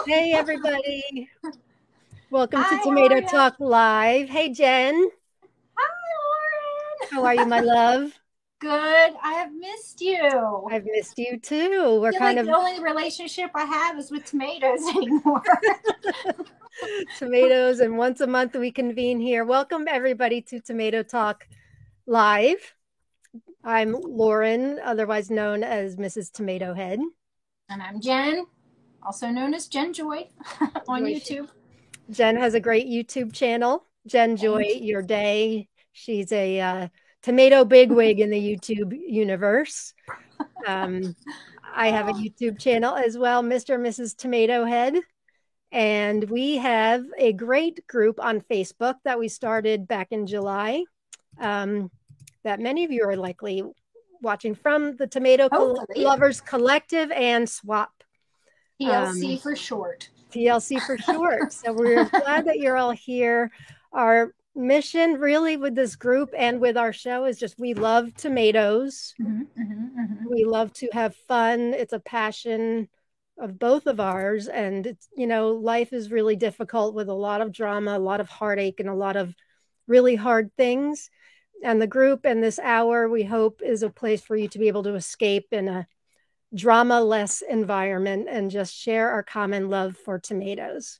Hey, everybody. Welcome to Hi, how are Tomato you? Talk Live. Hey, Jen. Hi, How are you, my Lauren. love? Good. I have missed you. I've missed you too. I We're feel kind like of the only relationship I have is with tomatoes anymore. tomatoes, and once a month we convene here. Welcome, everybody, to Tomato Talk Live. I'm Lauren, otherwise known as Mrs. Tomato Head. And I'm Jen, also known as Jen Joy on Joy- YouTube. Jen has a great YouTube channel, Jen Joy Thank you. Your Day. She's a tomato bigwig in the YouTube universe. Um, I have a Oh, YouTube channel as well, Mr. and Mrs. Tomato Head. And we have a great group on Facebook that we started back in July um, that many of you are likely watching from the hopefully. Lovers Collective and SWAP. TLC for short. TLC for short. So we're glad that you're all here. Our mission really with this group and with our show is just we love tomatoes. We love to have fun. It's a passion of both of ours. And it's, life is really difficult with a lot of drama, a lot of heartache, and a lot of really hard things. And the group and this hour, we hope, is a place for you to be able to escape in a drama less environment and just share our common love for tomatoes.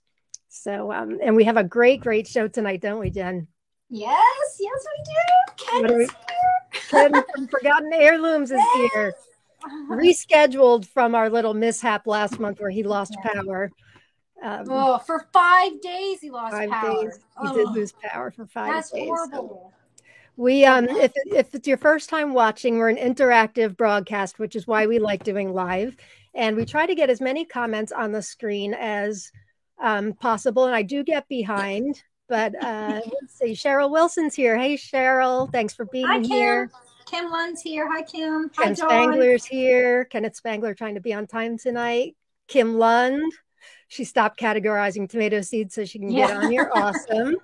So, and we have a great, great show tonight, don't we, Jen? Yes, yes, we do. Ken What are we? is here. Ken from Forgotten Heirlooms is here. Yes. Rescheduled from our little mishap last month where he lost power. For 5 days he lost 5 days. power. He did Oh, lose power for five that's days. So horrible. we, if it's your first time watching, we're an interactive broadcast, which is why we like doing live. And we try to get as many comments on the screen as possible. And I do get behind, but let's see. Cheryl Wilson's here. Hey, Cheryl. Thanks for Hi, being Kim. here. Kim Lund's here. Hi, Kim. Hi, Ken Dawn. Spangler's here. Kenneth Spangler trying to be on time tonight. Kim Lund. She stopped categorizing tomato seeds so she can get on here. Awesome.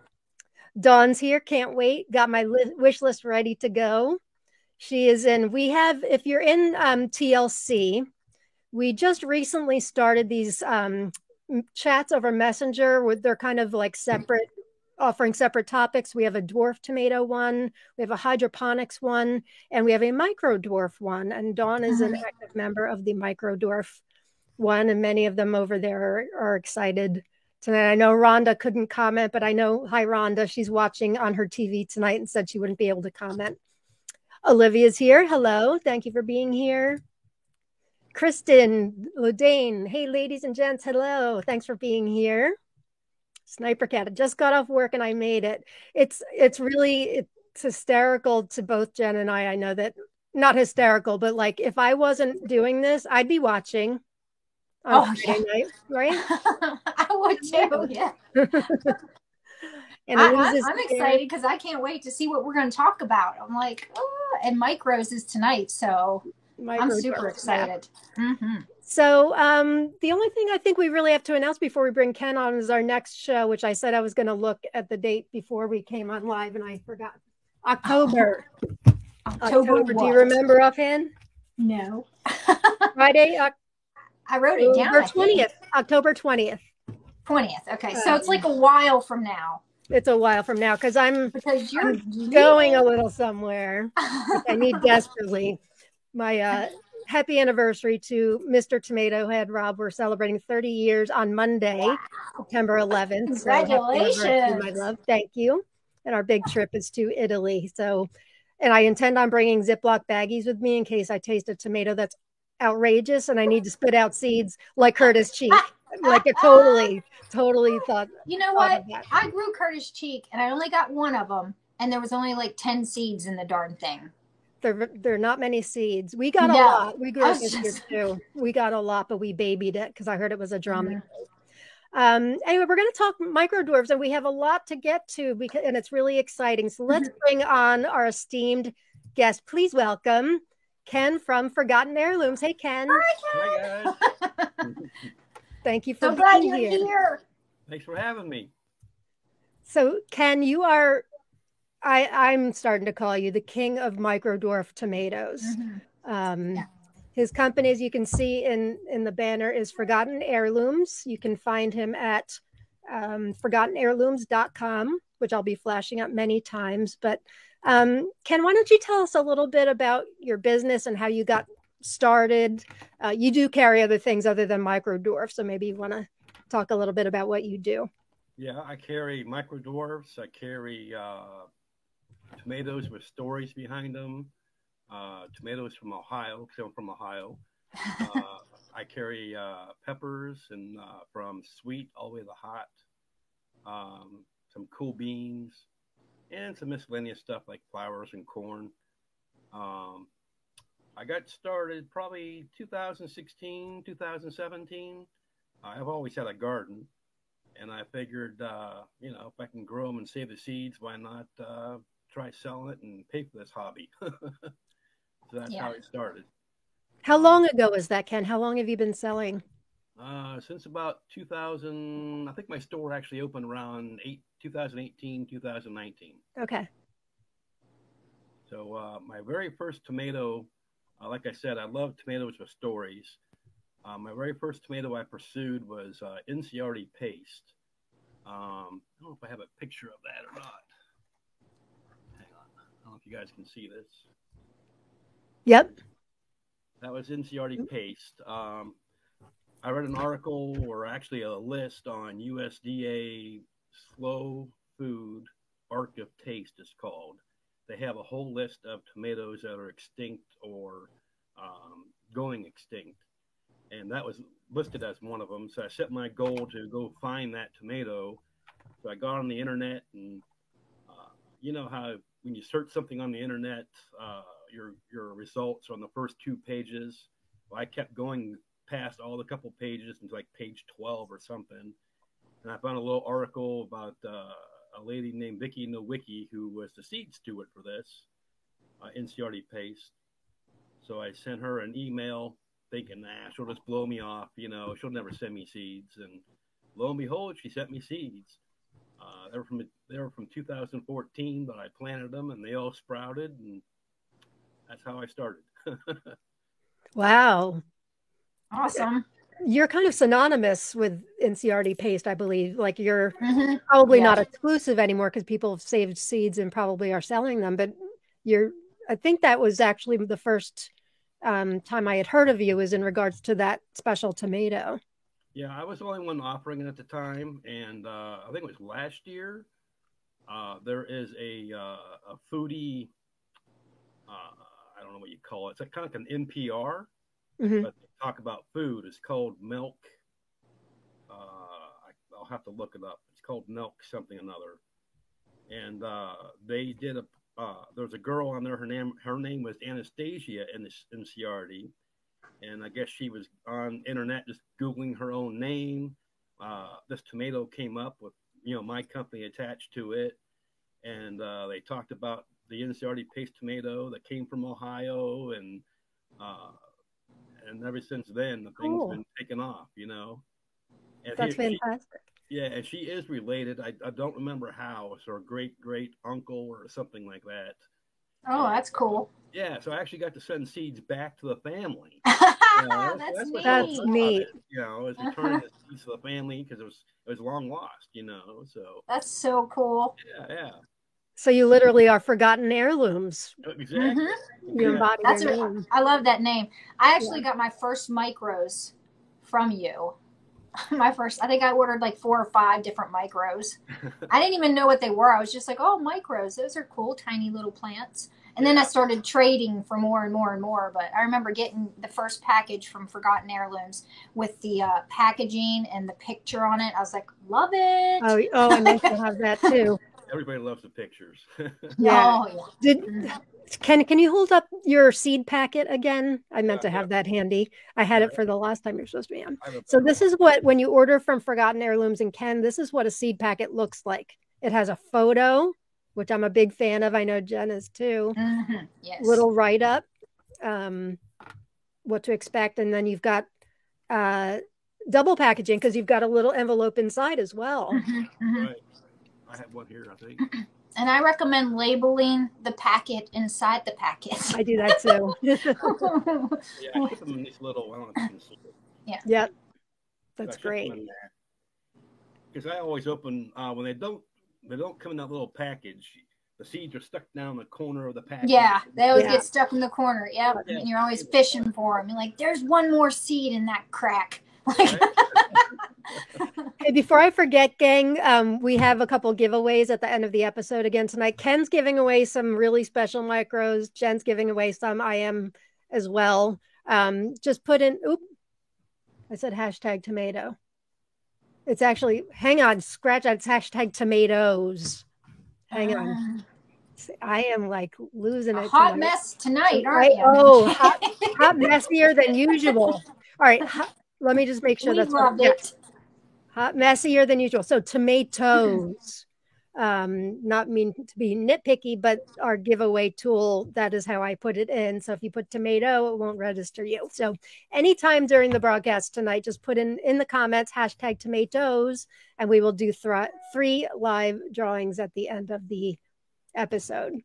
Dawn's here. Can't wait. Got my wish list ready to go. She is in. We have, if you're in TLC, we just recently started these chats over Messenger with they're kind of like separate, offering separate topics. We have a dwarf tomato one, we have a hydroponics one, and we have a micro dwarf one. And Dawn is an active member of the micro dwarf one, and many of them over there are excited tonight. I know Rhonda couldn't comment, but I know, hi Rhonda, she's watching on her TV tonight and said she wouldn't be able to comment. Olivia's here. Hello. Thank you for being here. Kristen Ledane. Hey, ladies and gents. Hello. Thanks for being here. Sniper Cat. I just got off work and I made it. It's hysterical to both Jen and I. I know that not hysterical, but like if I wasn't doing this, I'd be watching on Friday night, right? I would too. Yeah. And I'm excited because I can't wait to see what we're going to talk about. I'm like, oh, and micros is tonight, so I'm super excited. So the only thing I think we really have to announce before we bring Ken on is our next show, which I said I was going to look at the date before we came on live, and I forgot. October. October. Do you remember offhand? No. Friday. I wrote it down. October 20th. 20th. Okay, so it's like a while from now. It's a while from now because I'm you're going a little somewhere. I need desperately. My happy anniversary to Mr. Tomato Head Rob. We're celebrating 30 years on Monday, September 11th. Congratulations. So my love. Thank you. And our big trip is to Italy. So, and I intend on bringing Ziploc baggies with me in case I taste a tomato that's outrageous and I need to spit out seeds like Curtis Cheek. Like it totally thought. You know what? I grew Curtis Cheek and I only got one of them. And there was only like 10 seeds in the darn thing. There are not many seeds. We got a lot. We grew up this year too. We got a lot, but we babied it because I heard it was a drama. Anyway, we're going to talk micro dwarves, and we have a lot to get to and it's really exciting. So let's bring on our esteemed guest. Please welcome Ken from Forgotten Heirlooms. Hey, Ken. Hi, Ken. Hi, guys. Thank you for being glad you're here. Thanks for having me. So, Ken, you are. I'm starting to call you the king of micro dwarf tomatoes. His company, as you can see in the banner, is Forgotten Heirlooms. You can find him at forgottenheirlooms.com, which I'll be flashing up many times. But Ken, why don't you tell us a little bit about your business and how you got started? You do carry other things other than Micro Dwarf, so maybe you want to talk a little bit about what you do. Yeah, I carry Micro Dwarfs. I carry tomatoes with stories behind them. Tomatoes from Ohio, because I'm from Ohio. I carry peppers and from sweet all the way to hot. Some cool beans and some miscellaneous stuff like flowers and corn. I got started probably 2016, 2017. I've always had a garden, and I figured, if I can grow them and save the seeds, why not try selling it and pay for this hobby? So that's how it started. How long ago was that, Ken? How long have you been selling? Since about 2000. I think my store actually opened around 2018, 2019. Okay. So my very first tomato, like I said, I love tomatoes with stories. My very first tomato I pursued was NCRD paste. I don't know if I have a picture of that or not. Hang on. I don't know if you guys can see this. Yep. That was NCRD paste. I read an article, or actually a list, on USDA Slow Food Arc of Taste, it's called. They have a whole list of tomatoes that are extinct or going extinct. And that was listed as one of them. So I set my goal to go find that tomato. So I got on the internet, and you know how when you search something on the internet, your results are on the first 2 pages. Well, I kept going past all the couple pages into like page 12 or something. And I found a little article about a lady named Vicky Nowicki, who was the seed steward for this NCRD paste. So I sent her an email thinking, she'll just blow me off. She'll never send me seeds. And lo and behold, she sent me seeds. They were from 2014, but I planted them and they all sprouted, and that's how I started. Wow. Awesome. You're kind of synonymous with NCRD paste, I believe. Like you're probably not exclusive anymore because people have saved seeds and probably are selling them. But I think that was actually the first time I had heard of you was in regards to that special tomato. Yeah, I was the only one offering it at the time. And I think it was last year. There is a foodie, I don't know what you call it. It's kind of like an NPR. Mm-hmm. But they talk about food. It's called Milk. I'll have to look it up. It's called Milk something another. And they did there's a girl on there. Her name was Anastasia in NCRD. And I guess she was on internet just Googling her own name. This tomato came up with, my company attached to it. And they talked about the NCRD paste tomato that came from Ohio, and ever since then, the thing's been taken off, And that's fantastic. And she is related. I don't remember how. It's her great uncle or something like that. Oh, that's cool. Yeah, so I actually got to send seeds back to the family. That's neat. That's neat. As returning the seeds to the family because it was long lost. So that's so cool. Yeah. So you literally are Forgotten Heirlooms. Exactly. Mm-hmm. You embody your name. I love that name. I actually got my first micros from you. I think I ordered like 4 or 5 different micros. I didn't even know what they were. I was just like, oh, micros. Those are cool, tiny little plants. And then I started trading for more and more and more. But I remember getting the first package from Forgotten Heirlooms with the packaging and the picture on it. I was like, love it. Oh, I meant to have that too. Everybody loves the pictures. Yeah. Can you hold up your seed packet again? I meant to have that handy. I had it for the last time you're supposed to be on. So this is when you order from Forgotten Heirlooms and Ken, this is what a seed packet looks like. It has a photo, which I'm a big fan of. I know Jen is too. Mm-hmm. Yes. Little write-up, what to expect. And then you've got double packaging because you've got a little envelope inside as well. Mm-hmm. Mm-hmm. Right. I have one here, I think. And I recommend labeling the packet inside the packet. I do that too. Yeah, I keep them in these little. I don't know if you can see it. Yeah. Yep. That's great. Because I always open when they don't come in that little package. The seeds are stuck down the corner of the package. Yeah, they always get stuck in the corner. Yep, yeah. And you're always fishing for them. You're like, there's one more seed in that crack. Right? Okay, before I forget, gang, we have a couple giveaways at the end of the episode again tonight. Ken's giving away some really special micros. Jen's giving away some. I am as well. Just put in, I said hashtag tomato. It's actually, hang on, scratch that. It's hashtag tomatoes. Hang on. I am like losing it. Hot mess tonight, aren't you? Oh, hot messier than usual. All right. Let me just make sure that's loved it. Hot messier than usual. So tomatoes. Not mean to be nitpicky, but our giveaway tool, that is how I put it in. So if you put tomato, it won't register you. So anytime during the broadcast tonight, just put in the comments hashtag tomatoes, and we will do 3 live drawings at the end of the episode.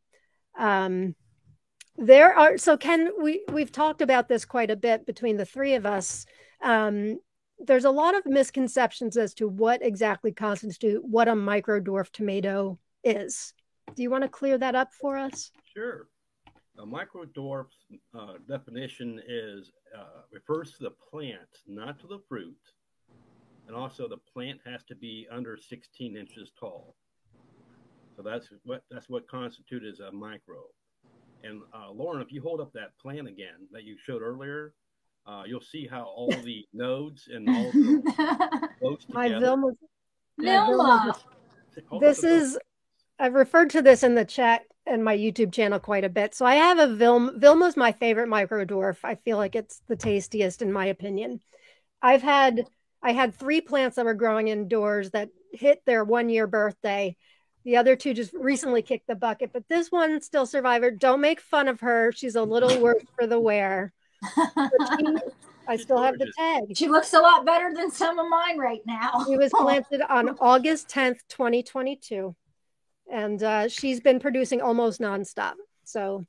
There are, so Ken, we've talked about this quite a bit between the three of us. There's a lot of misconceptions as to what exactly constitutes what a microdwarf tomato is. Do you want to clear that up for us? Sure. A microdwarf definition is refers to the plant, not to the fruit. And also the plant has to be under 16 inches tall. So that's what constitutes a micro. And Lauren, if you hold up that plant again that you showed earlier, you'll see how all the nodes and all the close together. Vilma. This is, I've referred to this in the chat and my YouTube channel quite a bit. So I have a Vilma's my favorite microdwarf. I feel like it's the tastiest in my opinion. I had 3 plants that were growing indoors that hit their 1-year birthday. The other 2 just recently kicked the bucket, but this one still survived. Don't make fun of her. She's a little worse for the wear. I still have the tag. She looks a lot better than some of mine right now. She was planted on August 10th, 2022. And she's been producing almost nonstop. So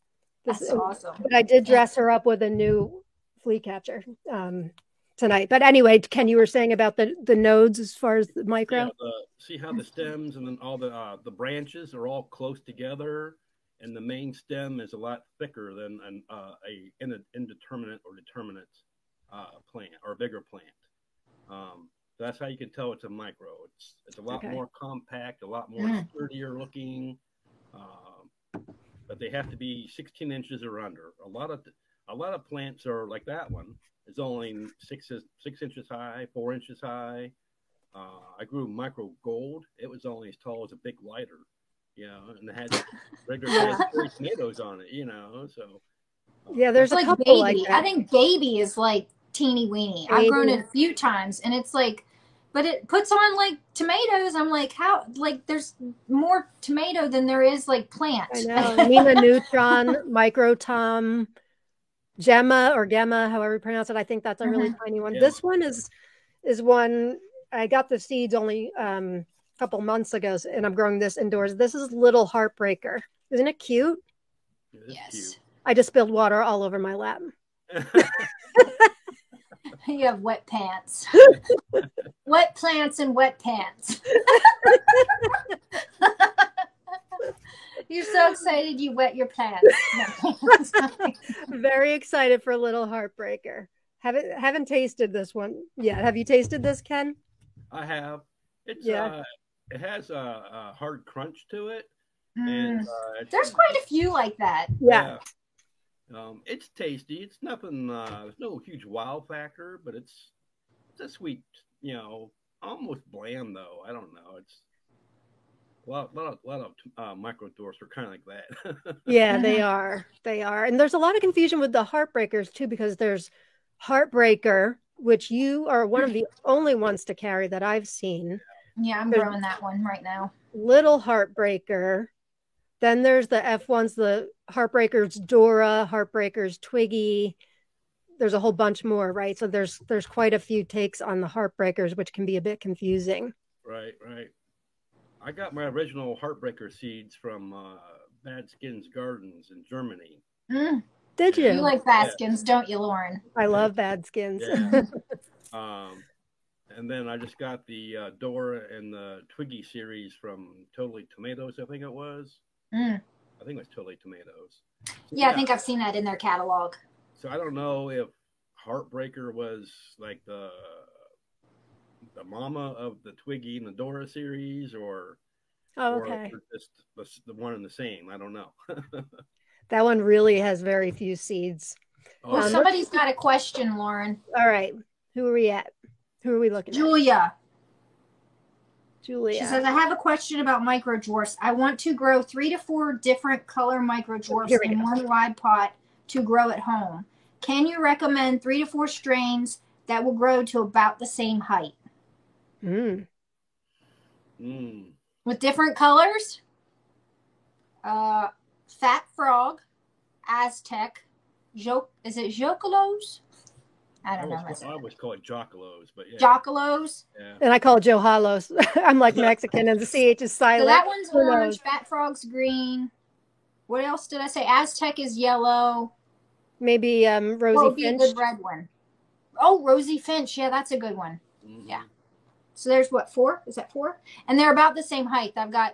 that's awesome. But I did dress her up with a new flea catcher tonight. But anyway, Ken, you were saying about the nodes as far as the micro? Yeah, see how the stems and then all the branches are all close together, and the main stem is a lot thicker than an indeterminate or determinate plant or a bigger plant. That's how you can tell it's a micro. It's a lot more compact, a lot more sturdier looking, but they have to be 16 inches or under. A lot of plants are like that one. It's only 6 inches high, 4 inches high. I grew micro gold. It was only as tall as a big lighter, and it had regular tomatoes on it, So yeah, there's like a couple baby. like that. I think baby is like teeny weeny. I've grown it a few times, and it's like, but it puts on like tomatoes. I'm like, how? Like, there's more tomato than there is like plant. I know. Nina Neutron, Micro Tom, Gemma or Gemma, however you pronounce it. I think that's a really tiny one. Yeah. This one is one I got the seeds only a couple months ago, and I'm growing this indoors. This is Little Heartbreaker. Isn't it cute? Yes. Cute. I just spilled water all over my lap. You have wet pants. Wet plants and wet pants. You're so excited you wet your pants. Very excited for Little Heartbreaker. Haven't tasted this one yet. Have you tasted this, Ken? I have. It has a hard crunch to it. And there's quite a few like that. Yeah. It's tasty. It's nothing. There's no huge wow factor, but it's a sweet. Almost bland though. I don't know. It's a lot of microdwarfs are kind of like that. Yeah, they are. They are, and there's a lot of confusion with the Heartbreakers too, because there's Heartbreaker, which you are one of the only ones to carry that I've seen. Yeah, I'm growing that one right now. Little Heartbreaker. Then there's the F1s, the Heartbreakers Dora, Heartbreakers Twiggy. There's a whole bunch more, right? So there's quite a few takes on the Heartbreakers, which can be a bit confusing. Right. I got my original Heartbreaker seeds from Bad Skins Gardens in Germany. Mm. Did You you? like Baskins, don't you, Lauren? I love Bad Skins. Yeah. And then I just got the Dora and the Twiggy series from Totally Tomatoes, I think it was. Mm. I think it was Totally Tomatoes. So, yeah, I think I've seen that in their catalog. So I don't know if Heartbreaker was like the mama of the Twiggy and the Dora series, or okay. or just the one and the same. I don't know. That one really has very few seeds. Well, somebody's got a question, Lauren. All right. Who are we at? Who are we looking at? Julia. She says, I have a question about microdwarfs. I want to grow 3 to 4 different color microdwarfs in one wide pot to grow at home. Can you recommend 3 to 4 strains that will grow to about the same height? With different colors? Fat Frog, Aztec, is it Jocalos? I don't know. I always call it Jocalos, but yeah. Jocalos? Yeah. And I call it Johalos. I'm like Mexican and the CH is silent. So that one's orange, Fat Frog's green. What else did I say? Aztec is yellow. Maybe Rosie Finch. What would be a good red one? Oh, Rosie Finch. Yeah, that's a good one. Mm-hmm. Yeah. So there's 4? Is that 4? And they're about the same height. I've got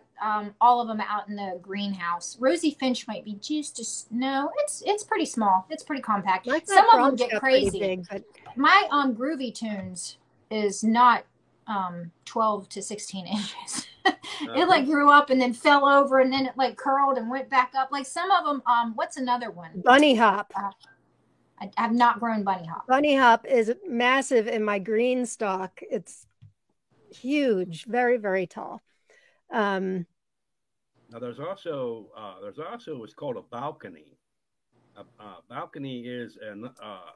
all of them out in the greenhouse. Rosie Finch might be no, it's pretty small. It's pretty compact. Some of them get crazy. Big, but... My Groovy Tunes is not 12 to 16 inches. It like grew up and then fell over and then it like curled and went back up. Like some of them, what's another one? Bunny Hop. I have not grown Bunny Hop. Bunny Hop is massive in my green stock. It's huge, very, very tall. Now there's also what's called a balcony. Balcony is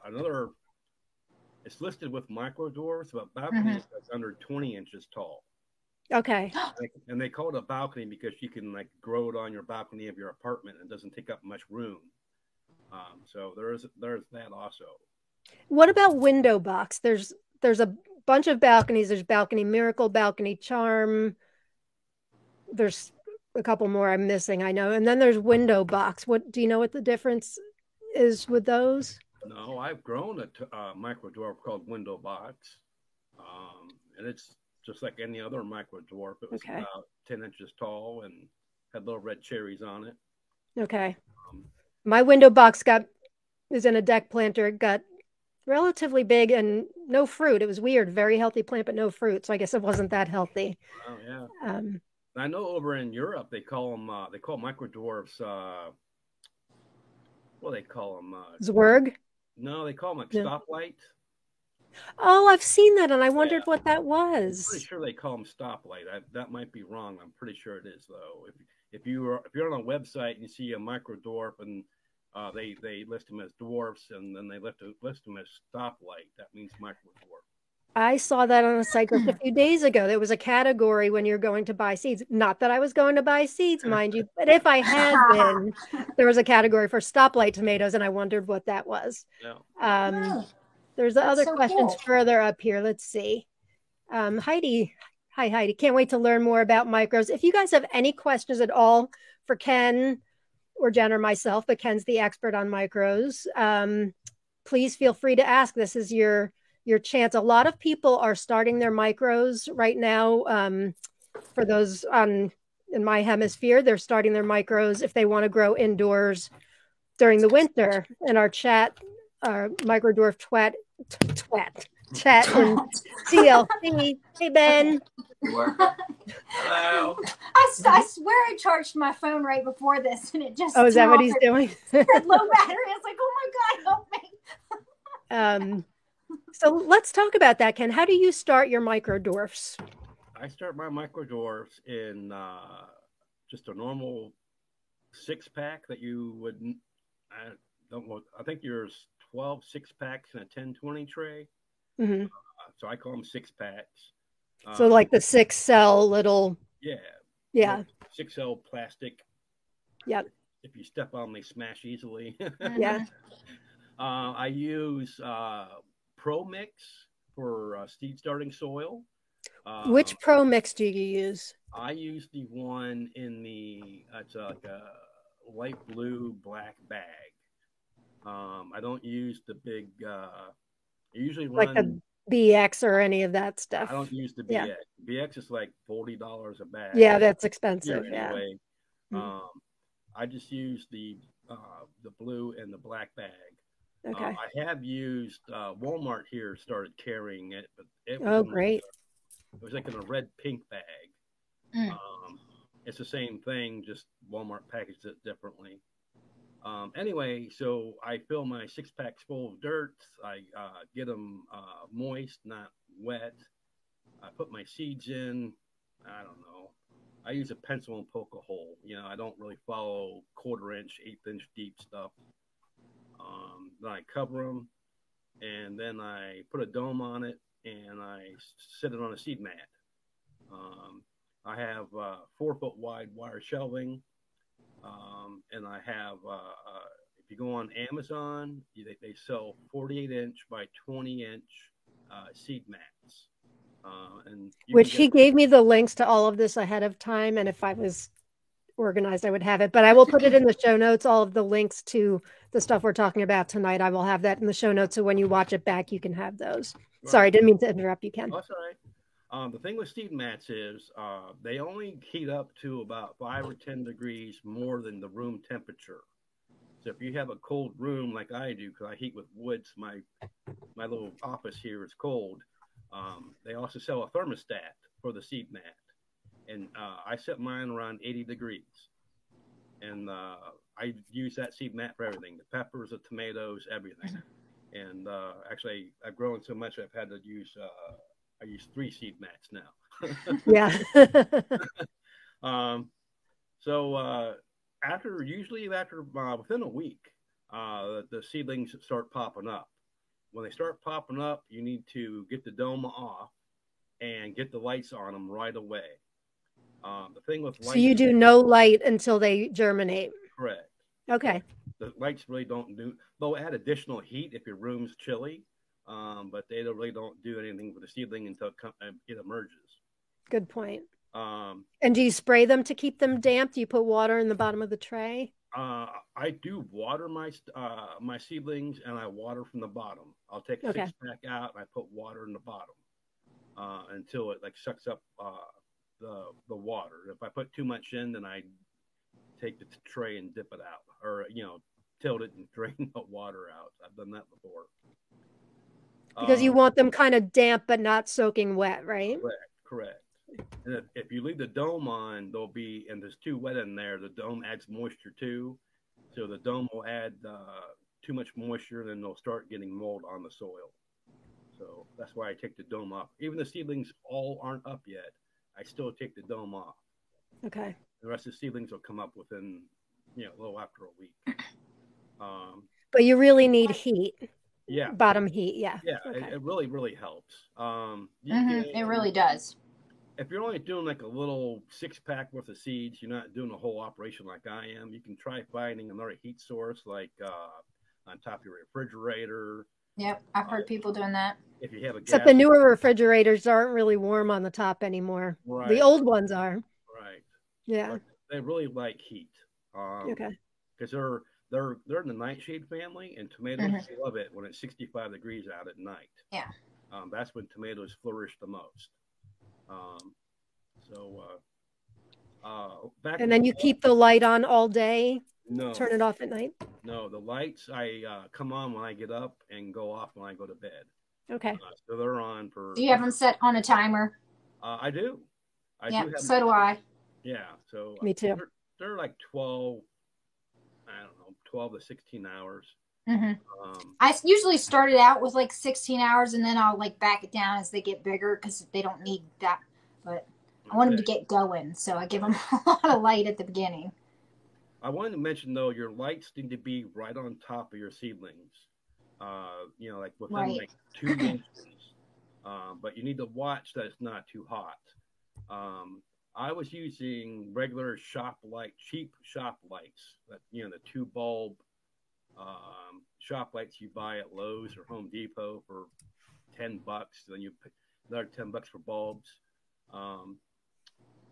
another. It's listed with microdwarfs, but balcony is under 20 inches tall. Okay. And they call it a balcony because you can like grow it on your balcony of your apartment and it doesn't take up much room. So there's that also. What about window box? There's a bunch of balconies. There's Balcony Miracle, Balcony Charm. There's a couple more I'm missing, I know. And then there's window box. What do you know what the difference is with those? No, I've grown a microdwarf called window box. And it's just like any other microdwarf. It was about 10 inches tall and had little red cherries on it. Okay. My window box is in a deck planter. It got relatively big and no fruit. It was weird. Very healthy plant, but no fruit. So I guess it wasn't that healthy. Oh yeah. I know over in Europe they call microdwarfs. What do they call them? Zwerg. No, they call them like stoplight. Oh, I've seen that, and I wondered what that was. I'm pretty sure they call them stoplight. That might be wrong. I'm pretty sure it is though. If you're on a website and you see a microdwarf and they list them as dwarfs and then they list them as stoplight, that means microdwarf. I saw that on a site just a few days ago. There was a category when you're going to buy seeds. Not that I was going to buy seeds, mind you, but if I had been, there was a category for stoplight tomatoes, and I wondered what that was. Yeah. There's other questions further up here. Let's see. Heidi. Hi, Heidi. Can't wait to learn more about micros. If you guys have any questions at all for Ken or Jen or myself, but Ken's the expert on micros, please feel free to ask. This is your chance. A lot of people are starting their micros right now. For those in my hemisphere, they're starting their micros if they want to grow indoors during the winter. In our chat, our microdwarf chat and CLC. Hey, Ben. Hello. I swear I charged my phone right before this and it just is that what he's doing? Low battery. I was like, oh my God, help me. So let's talk about that, Ken. How do you start your microdwarfs? I start my microdwarfs in just a normal 6-pack that you would. I think there's 12 6-packs in a 10-20 tray. Mm-hmm. So I call them 6-packs. So like the 6-cell little. Yeah. 6-cell plastic. Yep. If you step on them, they smash easily. Yeah. I use Pro Mix for seed starting soil. Which Pro Mix do you use? I use the one in the it's like a light blue black bag. I don't use the big. I usually Like run. the BX or any of that stuff. I don't use the Yeah. BX. BX is like $40 a bag. Yeah, that's Here expensive. Yeah. anyway. Mhm. I just use the blue and the black bag. Okay. I have used Walmart here started carrying it, but it was Oh, great. it was like in a red pink bag. Mm. It's the same thing, just Walmart packaged it differently. Anyway, so I fill my 6 packs full of dirt. I get them moist, not wet. I put my seeds in. I don't know. I use a pencil and poke a hole. You know, I don't really follow 1/4 inch, 1/8 inch deep stuff. Then I cover them, and then I put a dome on it, and I sit it on a seed mat. I have 4 foot wide wire shelving, and I have. If you go on Amazon, they sell 48-inch by 20-inch seed mats. And Which he gave me the links to all of this ahead of time, and if I was organized, I would have it. But I will put it in the show notes. All of the links to the stuff we're talking about tonight, I will have that in the show notes. So when you watch it back, you can have those. Right. Sorry, didn't mean to interrupt you, Ken. That's all right. The thing with seed mats is they only heat up to about 5 or 10 degrees more than the room temperature. So if you have a cold room like I do, because I heat with wood, so my little office here is cold. They also sell a thermostat for the seed mat, and I set mine around 80 degrees. And I use that seed mat for everything: the peppers, the tomatoes, everything. And actually, I've grown so much I've had to use. I use 3 seed mats now. Yeah. So usually after within a week, the seedlings start popping up. When they start popping up, you need to get the dome off and get the lights on them right away. The thing with lights, so you do no light until they germinate. Correct. Okay. The lights really don't do. They'll add additional heat if your room's chilly, but they really don't do anything for the seedling until it emerges. Good point. And do you spray them to keep them damp? Do you put water in the bottom of the tray? I do water my seedlings, and I water from the bottom. I'll take a 6-pack out, and I put water in the bottom until it like sucks up the water. If I put too much in, then I take the tray and dip it out, or tilt it and drain the water out. I've done that before. Because you want them kind of damp but not soaking wet, right? Correct. And if you leave the dome on, and there's too wet in there, the dome adds moisture too. So the dome will add too much moisture, and then they'll start getting mold on the soil. So that's why I take the dome off. Even the seedlings all aren't up yet, I still take the dome off. Okay. The rest of the seedlings will come up within, a little after a week. But you really need heat. Yeah. Bottom heat, yeah. Yeah, okay. It really, really helps. It really does. If you're only doing like a little 6-pack worth of seeds, you're not doing a whole operation like I am. You can try finding another heat source, like on top of your refrigerator. Yep, I've heard people doing that. If you have except the newer refrigerators aren't really warm on the top anymore. Right. The old ones are. Right. Yeah. But they really like heat. Okay. Because they're in the nightshade family, and tomatoes love it when it's 65 degrees out at night. Yeah. That's when tomatoes flourish the most. And then you keep the light on all day? No. Turn it off at night? No, the lights I come on when I get up and go off when I go to bed. Okay. So they're on for. Do you have them set on a timer? I do. Yeah, so do I. Yeah, so. Me too. They're like 12 to 16 hours. I usually start it out with like 16 hours, and then I'll like back it down as they get bigger because they don't need that. But I want them to get going, so I give them a lot of light at the beginning. I wanted to mention though, your lights need to be right on top of your seedlings. Like within like 2 inches. But you need to watch that it's not too hot. I was using regular cheap shop lights, the 2-bulb shop lights you buy at Lowe's or Home Depot for $10. Then you pay another $10 for bulbs.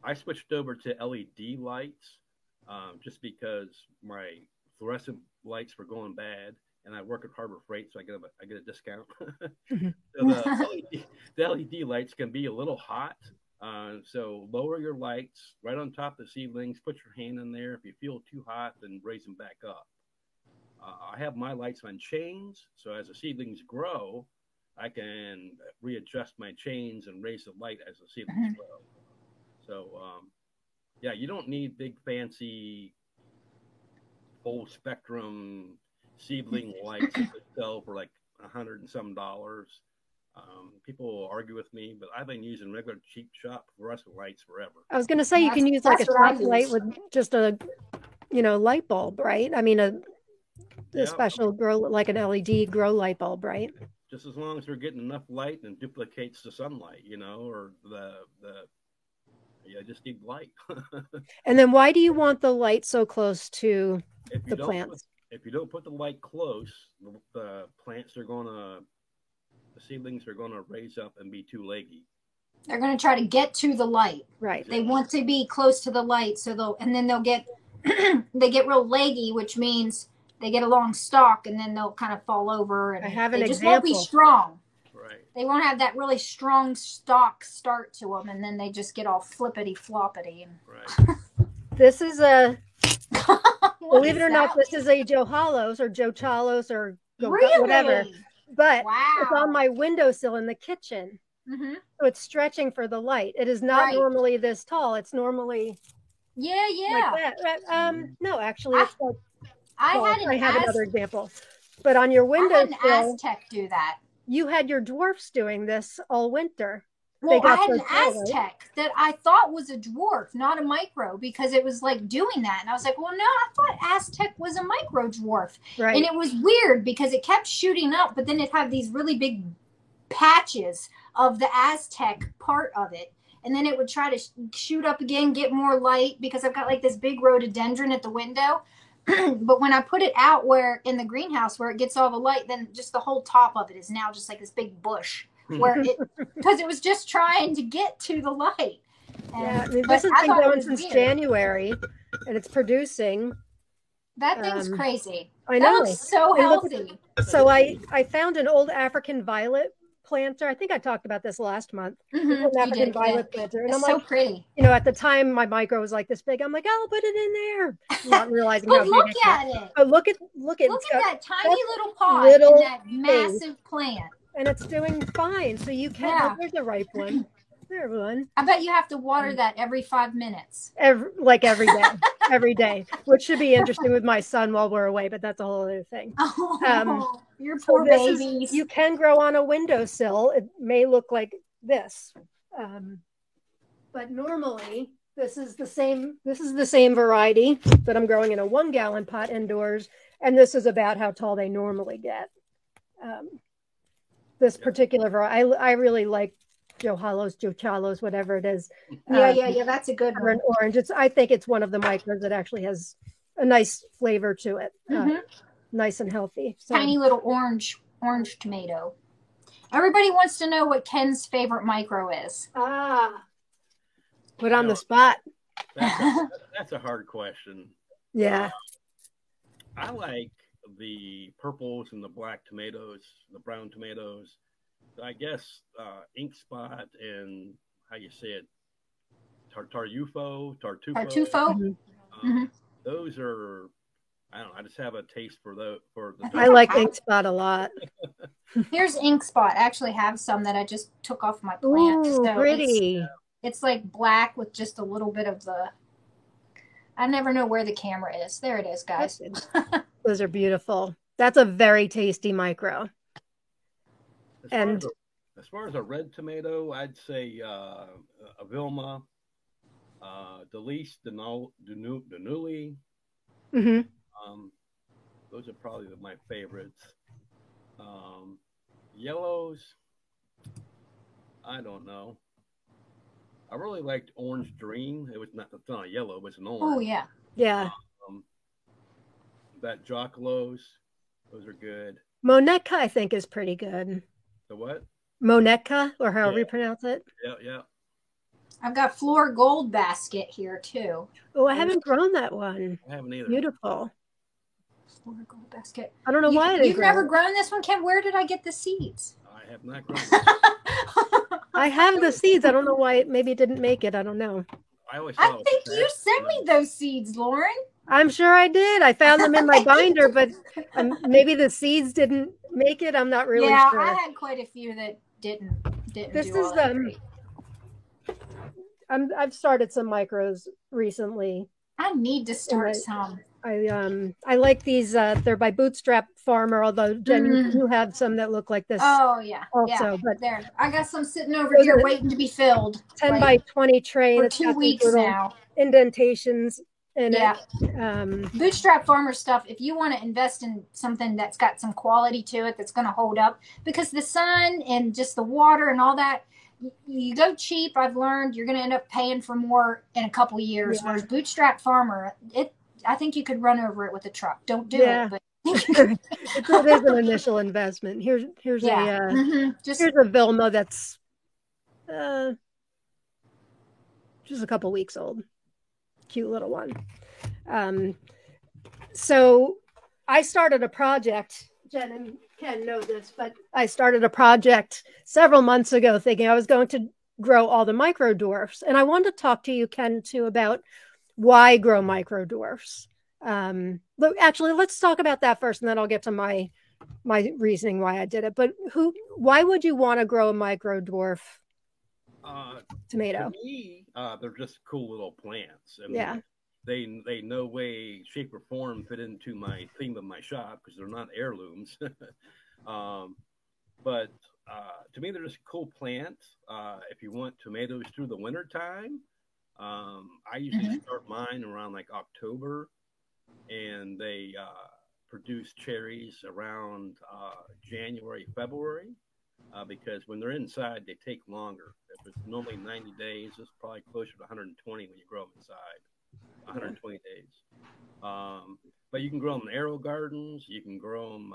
I switched over to LED lights just because my fluorescent lights were going bad, and I work at Harbor Freight, so I get a discount. Mhm. So the LED lights can be a little hot. So lower your lights right on top of the seedlings. Put your hand in there. If you feel too hot, then raise them back up. I have my lights on chains, so as the seedlings grow, I can readjust my chains and raise the light as the seedlings grow. So, yeah, you don't need big fancy full spectrum seedling lights that sell for like $100 and some. People argue with me, but I've been using regular cheap shop fluorescent lights forever. I was going to say you can use like a shop light with just a, light bulb, right? I mean, a special grow, like an LED grow light bulb, right? Just as long as they're getting enough light and duplicates the sunlight, or I just need light. And then why do you want the light so close to the plants? If you don't put the light close, the plants the seedlings are going to raise up and be too leggy. They're going to try to get to the light. Right. They want to be close to the light, then they'll get they get real leggy, which means they get a long stalk, and then they'll kind of fall over, and I have an they just example. won't be strong. Right. They won't have that really strong stalk start to them, and then they just get all flippity floppity. Right. This is a believe it or not, this is a Joe Hollows or Joe Chalos or whatever. But it's on my windowsill in the kitchen. Mm-hmm. So it's stretching for the light. It is not normally this tall. It's normally like that. No, actually, it's like I have another example. But on your windowsill, I had an Aztec do that. You had your dwarfs doing this all winter. Well, I had an Aztec that I thought was a dwarf, not a micro, because it was like doing that. And I was like, well, no, I thought Aztec was a micro dwarf. Right. And it was weird because it kept shooting up, but then it had these really big patches of the Aztec part of it. And then it would try to shoot up again, get more light, because I've got like this big rhododendron at the window. But when I put it out where in the greenhouse where it gets all the light, then just the whole top of it is now just like this big bush because it was just trying to get to the light. And, this has been going since January, and it's producing. That thing's crazy. I know. That looks so healthy. So I found an old African violet planter. I think I talked about this last month. Mm-hmm. African violet planter. And it's so pretty. At the time my micro was like this big. I'm like, I'll put it in there. Not realizing how big look at it. But look at that tiny little pot in that massive plant. And it's doing fine. So you can there's a ripe one. There's one. I bet you have to water that every 5 minutes. Every day. Every day. Which should be interesting with my son while we're away, but that's a whole other thing. Your poor babies. You can grow on a windowsill. It may look like this. But normally this is the same variety that I'm growing in a 1-gallon pot indoors. And this is about how tall they normally get. This particular variety, I really like Joe Hollows, Joe Chalos, whatever it is. Yeah, that's a good one. Orange. I think it's one of the micros that actually has a nice flavor to it. Nice and healthy. So. Tiny little orange tomato. Everybody wants to know what Ken's favorite micro is. Put on the spot. That's a hard question. Yeah. I like the purples and the black tomatoes, the brown tomatoes. I guess ink spot and how you say it, tartufo. Those are, I don't know. I just have a taste for the. I like ink spot a lot. Here's ink spot. I actually have some that I just took off my plant. Ooh, so pretty. It's like black with just a little bit of the. I never know where the camera is. There it is, guys. Those are beautiful. That's a very tasty micro. As far as a red tomato, I'd say a Vilma, Delise, Denuli. Mm-hmm. Those are probably my favorites. Yellows, I don't know. I really liked Orange Dream. It's not a yellow, but it's an orange. Oh, yeah. Yeah. That Jockalos, those are good. Monetka, I think, is pretty good. The what? Monetka, or however you pronounce it. Yeah. I've got Floor Gold Basket here too. Oh, I haven't grown that one. I haven't either. Beautiful. Floor Gold Basket. I don't know why you've never grown this one, Kim. Where did I get the seeds? I have not grown. I have the seeds. I don't know why. Maybe it didn't make it. I don't know. I think you sent me those seeds, Lauren. I'm sure I did. I found them in my binder, but maybe the seeds didn't make it. I'm not really sure. Yeah, I had quite a few that didn't. This is I've started some micros recently. I need to start some. I like these. They're by Bootstrap Farmer. Although Jen, you have some that look like this. Oh yeah, also, but there, I got some sitting over here waiting to be filled. 10 by 20 tray. For 2 weeks now. Indentations in it. Bootstrap Farmer stuff. If you want to invest in something that's got some quality to it, that's going to hold up, because the sun and just the water and all that. You go cheap. I've learned you're going to end up paying for more in a couple years. Whereas Bootstrap Farmer, I think you could run over it with a truck. Don't do it. But it is an initial investment. Here's a Vilma that's just a couple weeks old. Cute little one. So I started a project. Jen and Ken know this, but I started a project several months ago thinking I was going to grow all the micro dwarfs. And I wanted to talk to you, Ken, too, about why grow micro dwarfs. But actually, let's talk about that first, and then I'll get to my reasoning why I did it. But why would you want to grow a micro dwarf tomato? To me, they're just cool little plants. I mean, they no way, shape, or form fit into my theme of my shop because they're not heirlooms. But to me, they're just cool plants. If you want tomatoes through the winter time, I usually start mine around like October, and they produce cherries around January, February, because when they're inside, they take longer. If it's normally 90 days, it's probably closer to 120 when you grow them inside. 120 days. But you can grow them in aero gardens. You can grow them.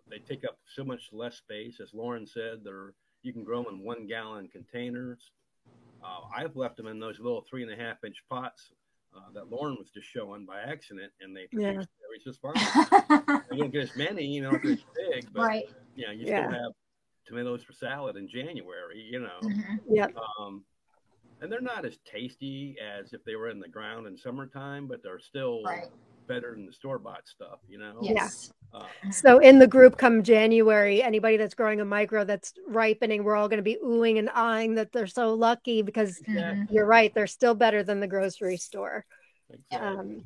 They take up so much less space. As Lauren said, you can grow them in 1 gallon containers. I've left them in those little 3.5 inch pots that Lauren was just showing by accident, and they produce cherries just fine. You don't get as many, if it's big, but you still have tomatoes for salad in January, and they're not as tasty as if they were in the ground in summertime, but they're still better than the store-bought stuff, Yes. So in the group come January, anybody that's growing a micro that's ripening, we're all going to be oohing and eyeing that they're so lucky, because you're right, they're still better than the grocery store. Exactly.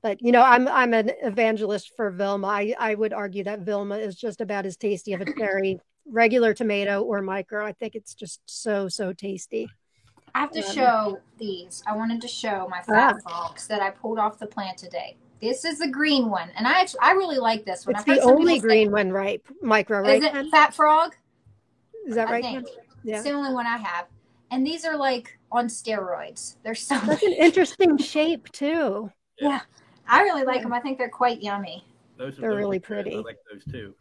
But I'm an evangelist for Vilma. I would argue that Vilma is just about as tasty of a cherry, regular tomato or micro. I think it's just so tasty. I have to show these. I wanted to show my fat frogs that I pulled off the plant today. This is the green one, and I really like this one. It's the only green one, micro, right? Is it Fat Frog? Is that right? Yeah. It's the only one I have. And these are like on steroids. They're so That's an interesting shape too. Yeah. I really like them. I think they're quite yummy. They're really pretty. I like those too.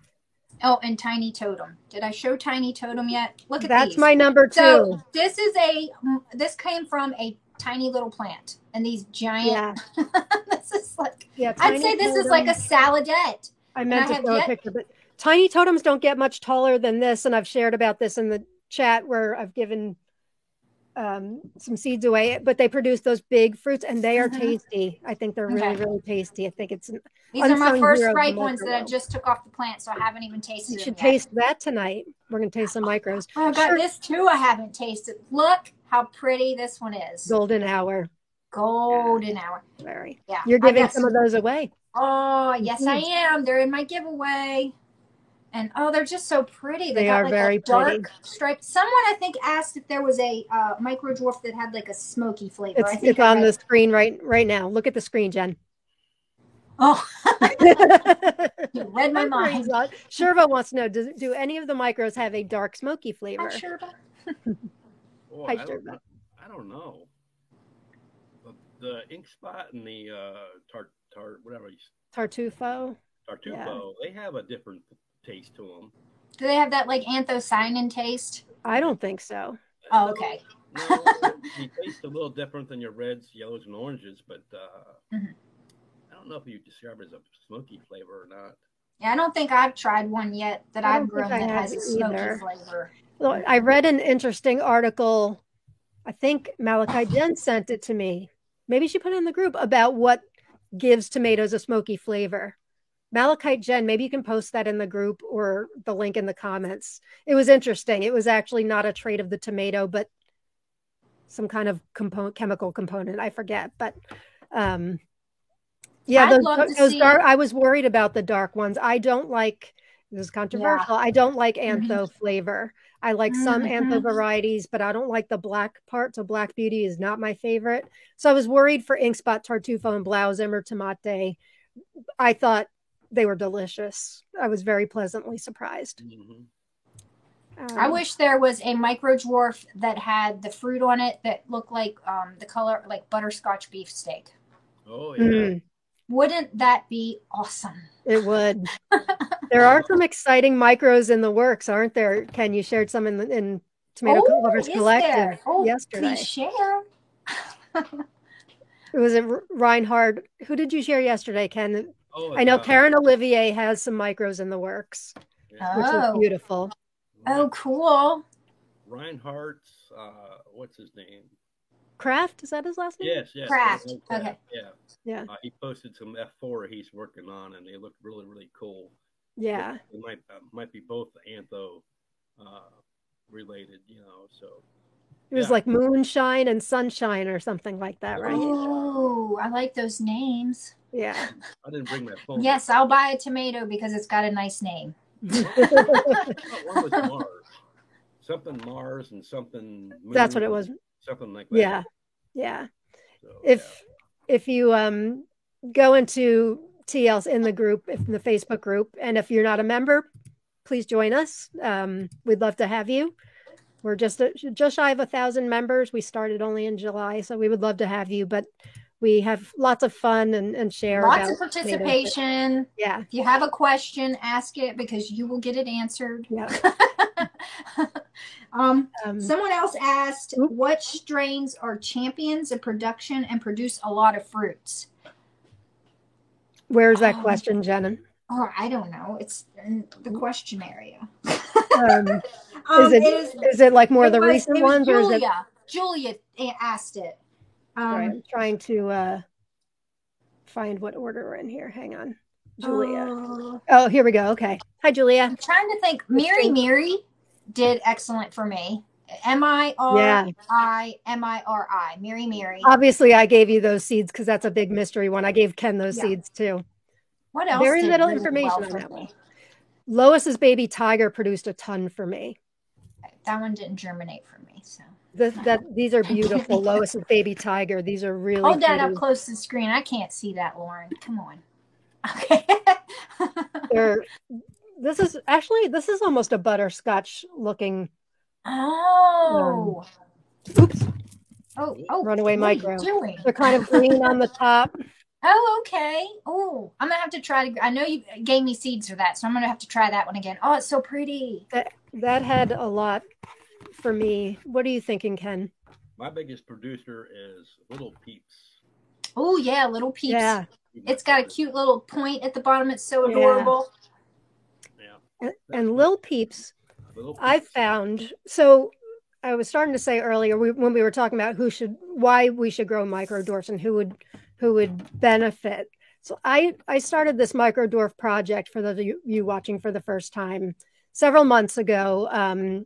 Oh, and Tiny Totem. Did I show Tiny Totem yet? Look at That's these. my number 2. So this came from a tiny little plant, and these giant. This is like. I'd say this is like a saladette. I meant to show a picture, but Tiny Totems don't get much taller than this, and I've shared about this in the chat where I've given some seeds away, but they produce those big fruits, and they are tasty. I think they're really tasty. I think these are my first ripe ones that I just took off the plant, so I haven't even tasted them. You should taste that tonight. We're going to taste some micros. Oh, I got this too. I haven't tasted. Look how pretty this one is. Golden hour. Very. Yeah. You're giving some of those away. Oh, yes, I am. They're in my giveaway. And they're just so pretty. They are like very dark stripe. Someone I think asked if there was a micro dwarf that had like a smoky flavor. It's on the screen right now. Look at the screen, Jen. Oh, you read my mind. Sherva wants to know: do any of the micros have a dark smoky flavor? Hi, Sherva. Hi, Sherva. I don't know. The ink spot and the Tartufo. They have a different taste to them. Do they have that like anthocyanin taste? I don't think so. Oh, okay. No, They taste a little different than your reds, yellows, and oranges, but Mhm. I don't know if you describe it as a smoky flavor or not. Yeah, I don't think I've tried one yet that I I've don't think grown I that have has a smoky either. flavor. Well, I read an interesting article. I think Malachi Jen sent it to me. Maybe she put it in the group about what gives tomatoes a smoky flavor. Malachite Jen, maybe you can post that in the group or the link in the comments. It was interesting. It was actually not a trait of the tomato, but some kind of chemical component. I forget, but yeah, I'd love to those see. dark. I was worried about the dark ones. I don't like. This is controversial. I don't like antho flavor. I like some antho varieties, but I don't like the black part. So Black Beauty is not my favorite. So I was worried for Ink Spot, Tartufo, and Blauzimmer Tomate. I thought they were delicious. I was very pleasantly surprised. I wish there was a micro dwarf that had the fruit on it that looked like the color like butterscotch beefsteak. Oh yeah. Wouldn't that be awesome? It would. There are some exciting micros in the works, aren't there? Ken, you shared some in Tomato Lovers Collective yesterday. Please share. Was it Reinhard? Who did you share yesterday, Ken? Oh, I know Karen Olivier has some micros in the works, which is beautiful. Oh, cool. Reinhardt's, what's his name? Kraft, is that his last name? Yes. Kraft. Okay. Yeah. He posted some F4 he's working on, and they look really, really cool. Yeah. It might be both antho related, so. It was like Moonshine and Sunshine or something like that, right? Oh, I like those names. Yeah. I didn't bring my phone. Yes, I'll buy a tomato because it's got a nice name. One was Mars. Something Mars and something Moon. That's what it was. Something like that. Yeah. So, if you go into TL's in the group, in the Facebook group, and if you're not a member, please join us. We'd love to have you. We're just shy of 1,000 members. We started only in July, so we would love to have you. But we have lots of fun and share. Lots of participation. Yeah. If you have a question, ask it because you will get it answered. Yeah. Someone else asked, what strains are champions of production and produce a lot of fruits? Where's that question, Jenna? Oh, I don't know. It's in the question area. Is it like more of the recent ones? Julia. Or is it... Julia asked it. Sorry, I'm trying to find what order we're in here. Hang on. Julia. Oh, here we go. Okay. Hi, Julia. I'm trying to think. Miri did excellent for me. Miri. Miri. Obviously, I gave you those seeds because that's a big mystery one. I gave Ken those seeds too. What else? Very little information on that one. Lois's Baby Tiger produced a ton for me. That one didn't germinate for me, so. These are beautiful. Lois's Baby Tiger. These are really. Hold that up close to the screen. I can't see that, Lauren. Come on. Okay. This is almost a butterscotch looking. Oh. Oops. Oh. Runaway micro. They're kind of green on the top. Oh, okay. Oh, I'm gonna have to try to. I know you gave me seeds for that, so I'm gonna have to try that one again. Oh, it's so pretty. That had a lot for me. What are you thinking, Ken? My biggest producer is Little Peeps. Oh yeah, Little Peeps. Yeah, it's got a cute little point at the bottom. It's so adorable. Yeah. And Little Peeps, I found. So I was starting to say earlier when we were talking about why we should grow micro dwarfs and who would benefit. So I started this micro dwarf project for those of you watching for the first time several months ago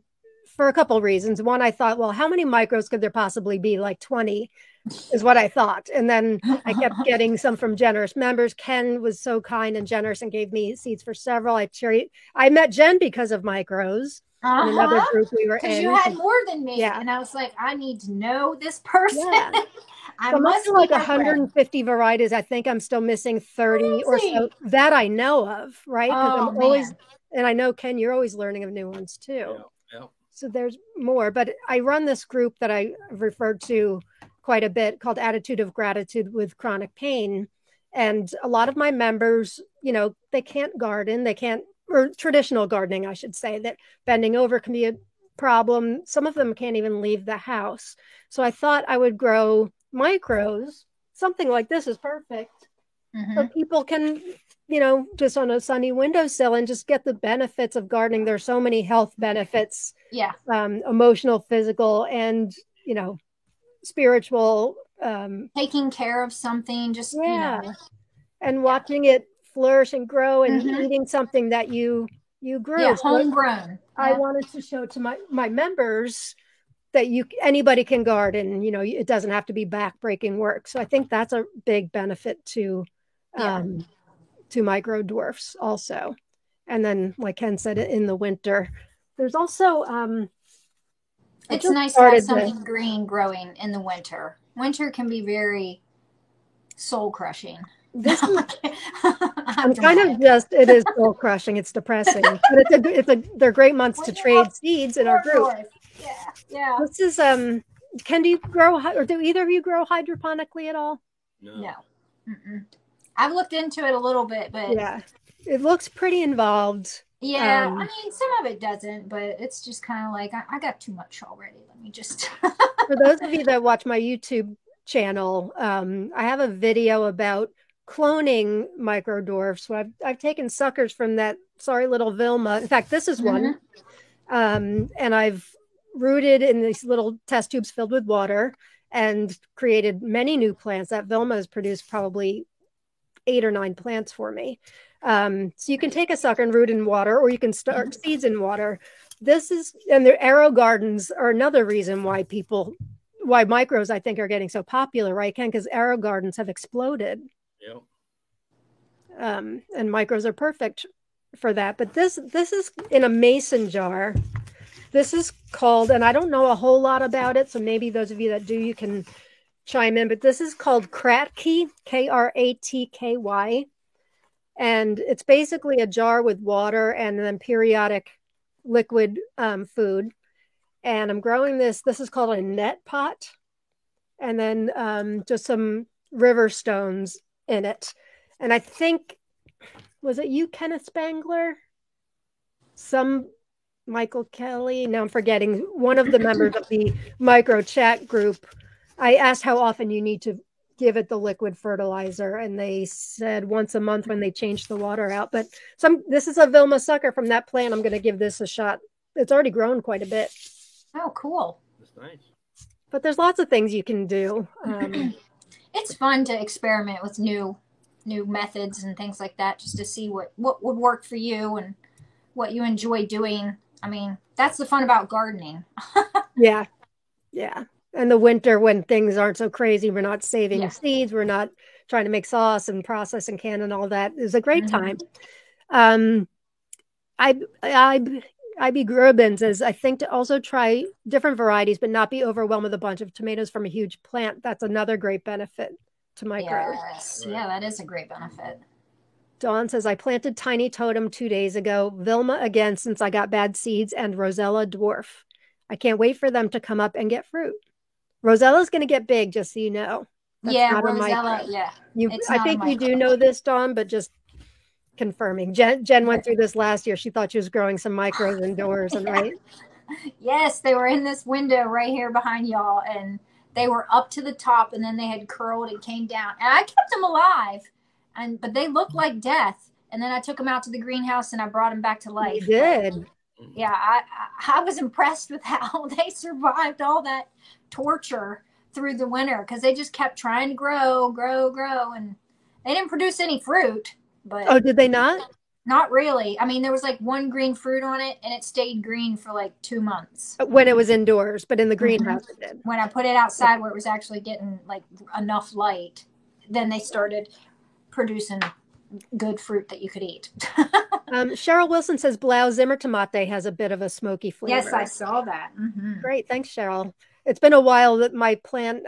for a couple of reasons. One, I thought, well, how many micros could there possibly be? Like 20 is what I thought. And then I kept getting some from generous members. Ken was so kind and generous and gave me seeds for several. I met Jen because of micros. In another group we were in. Because you had more than me. Yeah. And I was like, I need to know this person. Yeah. I must be like 150 varieties. I think I'm still missing 30 or so that I know of, right? Because I'm always, and I know, Ken, you're always learning of new ones too. Yeah. So there's more, but I run this group that I referred to quite a bit called Attitude of Gratitude with Chronic Pain. And a lot of my members, they can't garden, or traditional gardening, I should say, that bending over can be a problem. Some of them can't even leave the house. So I thought I would grow micros. Something like this is perfect. So people can, just on a sunny windowsill and just get the benefits of gardening. There's so many health benefits. Yeah. Emotional, physical, and, spiritual. Taking care of something, just, and watching it flourish and grow and eating something that you grew. Yeah, homegrown. I wanted to show to my members that anybody can garden. It doesn't have to be backbreaking work. So I think that's a big benefit to micro dwarfs also. And then, like Ken said, in the winter, there's also it's nice to have something green growing in the winter. Winter can be very soul crushing. This is, I'm kind of it is soul crushing. It's depressing, but they're great months to trade seeds in our group. Yeah. This is Ken, do you grow, or do either of you grow hydroponically at all? No. I've looked into it a little bit, but yeah, it looks pretty involved. Yeah, I mean, some of it doesn't, but it's just kind of like I got too much already. Let me just. For those of you that watch my YouTube channel, I have a video about cloning micro dwarfs. So I've taken suckers from that sorry little Vilma. In fact, this is one, and I've rooted in these little test tubes filled with water and created many new plants. That Vilma has produced probably 8 or 9 plants for me. So you can take a sucker and root in water, or you can start seeds in water. And the arrow gardens are another reason why micros, I think, are getting so popular, right, Ken? Because arrow gardens have exploded. Yep. And micros are perfect for that. But this is in a mason jar. This is called, and I don't know a whole lot about it, so maybe those of you that do, you can chime in, but this is called Kratky, Kratky. And it's basically a jar with water and then periodic liquid food. And I'm growing this. This is called a net pot. And then just some river stones in it. And I think, was it you, Kenneth Spangler? Michael Kelly? No, I'm forgetting. One of the members of the micro chat group. I asked how often you need to give it the liquid fertilizer, and they said once a month when they changed the water out. But this is a Vilma sucker from that plant. I'm going to give this a shot. It's already grown quite a bit. Oh, cool. That's nice. But there's lots of things you can do. It's fun to experiment with new methods and things like that, just to see what would work for you and what you enjoy doing. I mean, that's the fun about gardening. Yeah. And the winter, when things aren't so crazy, we're not saving seeds, we're not trying to make sauce and process and can and all that, is a great time. IB Grubin says, I think to also try different varieties, but not be overwhelmed with a bunch of tomatoes from a huge plant. That's another great benefit to micros. Yes. Yeah, that is a great benefit. Dawn says, I planted Tiny Totem 2 days ago, Vilma again since I got bad seeds, and Rosella Dwarf. I can't wait for them to come up and get fruit. Rosella's going to get big, just so you know. That's Rosella, I think you do know this, Dawn, but just confirming. Jen went through this last year. She thought she was growing some micros indoors, and right? Yes, they were in this window right here behind y'all, and they were up to the top, and then they had curled and came down. And I kept them alive, but they looked like death. And then I took them out to the greenhouse, and I brought them back to life. You did. Yeah, I was impressed with how they survived all that torture through the winter, because they just kept trying to grow, and they didn't produce any fruit. But did they not? Not really. I mean, there was like one green fruit on it, and it stayed green for like 2 months. When it was indoors, but in the greenhouse it did. When I put it outside where it was actually getting like enough light, then they started producing good fruit that you could eat. Cheryl Wilson says Blau Zimmer Tomate has a bit of a smoky flavor. Yes, I saw that. Mm-hmm. Great. Thanks, Cheryl. It's been a while that my plant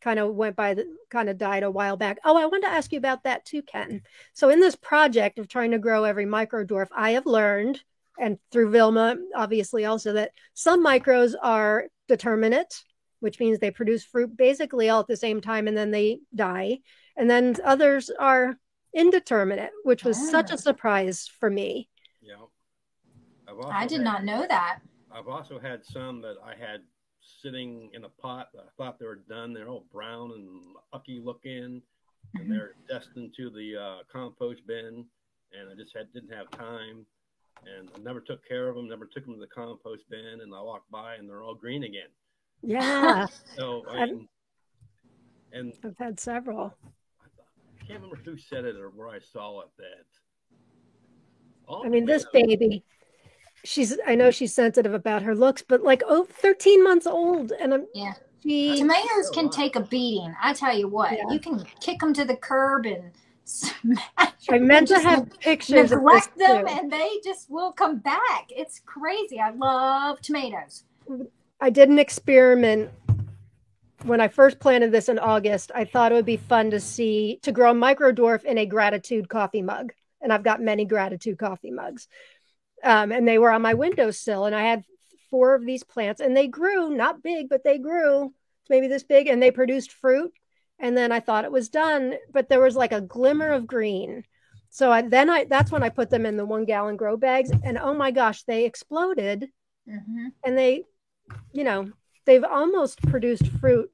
kind of died a while back. Oh, I wanted to ask you about that too, Ken. So in this project of trying to grow every micro dwarf, I have learned, and through Vilma, obviously also, that some micros are determinate, which means they produce fruit basically all at the same time and then they die. And then others are indeterminate, which was such a surprise for me. Yeah. I did not know that. I've also had some that I had sitting in a pot. I thought they were done. They're all brown and ucky looking, and Mhm. they're destined to the compost bin. And I just didn't have time, and I never took care of them. Never took them to the compost bin, and I walked by, and they're all green again. Yeah, So I I've, mean, and I've had several. I can't remember who said it or where I saw it that all I mean, this tomatoes. baby, I know she's sensitive about her looks, but like, 13 months old. And Yeah. she, Tomatoes So can what? take a beating. I tell you what, yeah, you can kick them to the curb and smash I them and meant to just have pictures of this neglect them, too. and they just will come back. It's crazy. I love tomatoes. I did an experiment when I first planted this in August. I thought it would be fun to grow micro dwarf in a gratitude coffee mug. And I've got many gratitude coffee mugs. And they were on my windowsill, and I had 4 of these plants, and they grew, not big, but they grew maybe this big, and they produced fruit. And then I thought it was done, but there was like a glimmer of green. So that's when I put them in the 1-gallon grow bags, and oh my gosh, they exploded. Mm-hmm. And you know, they've almost produced fruit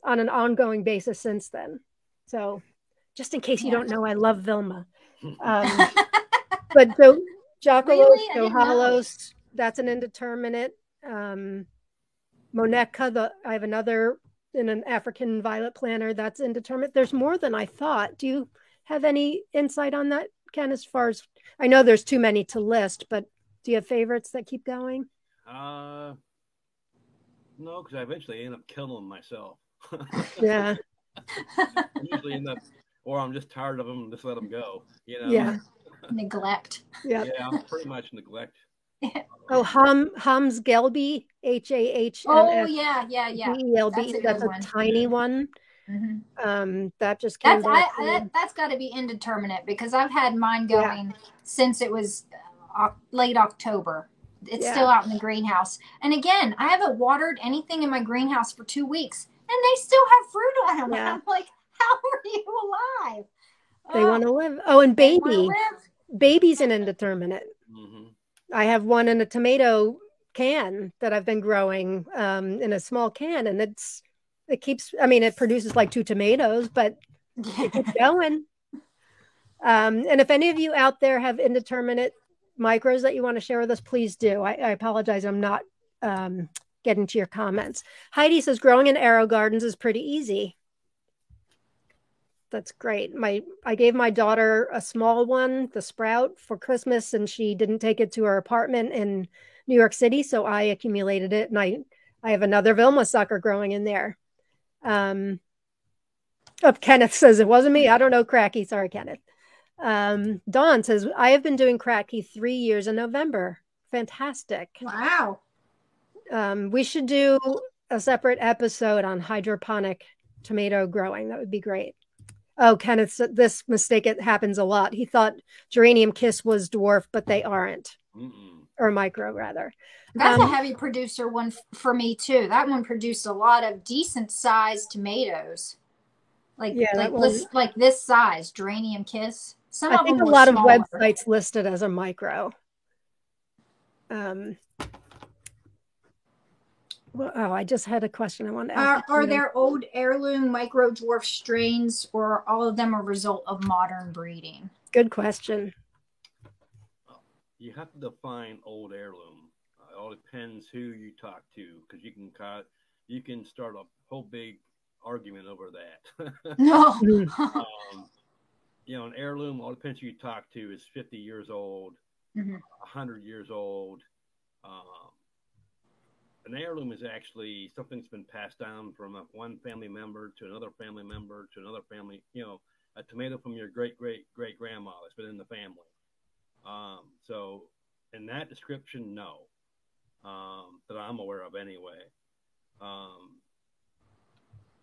on an ongoing basis since then. So just in case you Yeah. don't know, I love Vilma. But so Jackalos, Really? I Joe didn't know. Hollows, that's an indeterminate. Moneka, I have another in an African violet planter that's indeterminate. There's more than I thought. Do you have any insight on that, Ken? As far as I know, there's too many to list, but do you have favorites that keep going? Uh, no, because I eventually end up killing them myself. Yeah, I usually end up, or I'm just tired of them and just let them go. yeah, Neglect. yeah. Yeah, I'm pretty much neglect. Oh, Hums Gelby, Oh HAHMS yeah, yeah, yeah. That's BELBE. a That's good a one. tiny one. Mm-hmm. That just came back. That's got to be indeterminate because I've had mine Yeah, going since it was late October. It's yeah, still out in the greenhouse. And again, I haven't watered anything in my greenhouse for 2 weeks, and they still have fruit on them. yeah. I'm like, how are you alive? They Oh, want to live. Oh, and they want to live. baby's an indeterminate. Hmm. I have one in a tomato can that I've been growing in a small can, and it keeps. I mean, it produces like 2 tomatoes, but it keeps going. And if any of you out there have indeterminate micros that you want to share with us, please do. I apologize, I'm not getting to your comments. Heidi says growing in AeroGardens is pretty easy. That's great. I gave my daughter a small one, the Sprout, for Christmas, and she didn't take it to her apartment in New York City, so I accumulated it, and I have another Vilma sucker growing in there. Kenneth says it wasn't me. I don't know, Cracky. Sorry, Kenneth. Dawn says I have been doing Cracky 3 years in November. Fantastic. Wow. We should do a separate episode on hydroponic tomato growing. That would be great. Oh, Kenneth, this mistake, it happens a lot. He thought Geranium Kiss was dwarf, but they aren't. Mm-mm. Or micro, rather. That's a heavy producer one for me too. That one produced a lot of decent sized tomatoes. Like this size, Geranium Kiss. Some I of think them a were lot smaller. of websites listed as a micro. I just had a question I wanted to ask. Are there old heirloom micro dwarf strains, or all of them a result of modern breeding? Good question. You have to define old heirloom. It all depends who you talk to, because you can start a whole big argument over that. No. An heirloom, all depends who you talk to, is 50 years old, 100 years old. An heirloom is actually something that's been passed down from one family member to another family member to another family. A tomato from your great grandma that's been in the family. So in that description, no, that I'm aware of anyway.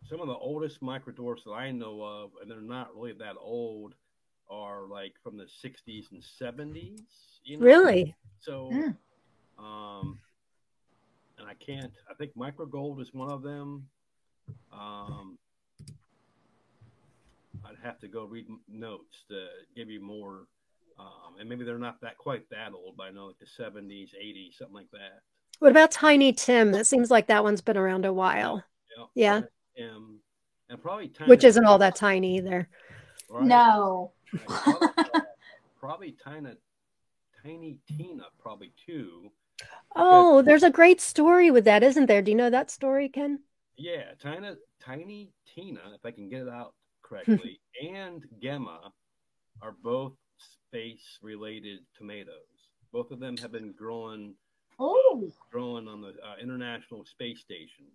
Some of the oldest microdwarfs that I know of, and they're not really that old, are like from the 60s and 70s. Really? So, and I think Microgold is one of them. I'd have to go read notes to give you more. And maybe they're not quite that old, but I know like the 70s, 80s, something like that. What about Tiny Tim? It seems like that one's been around a while. Yeah. And probably Which isn't all that tiny either. Right? No. Right. Probably Tiny Tina, probably too. Oh, there's a great story with that, isn't there? Do you know that story, Ken? Yeah, Tiny Tina, if I can get it out correctly, and Gemma are both space-related tomatoes. Both of them have been growing on the International Space Station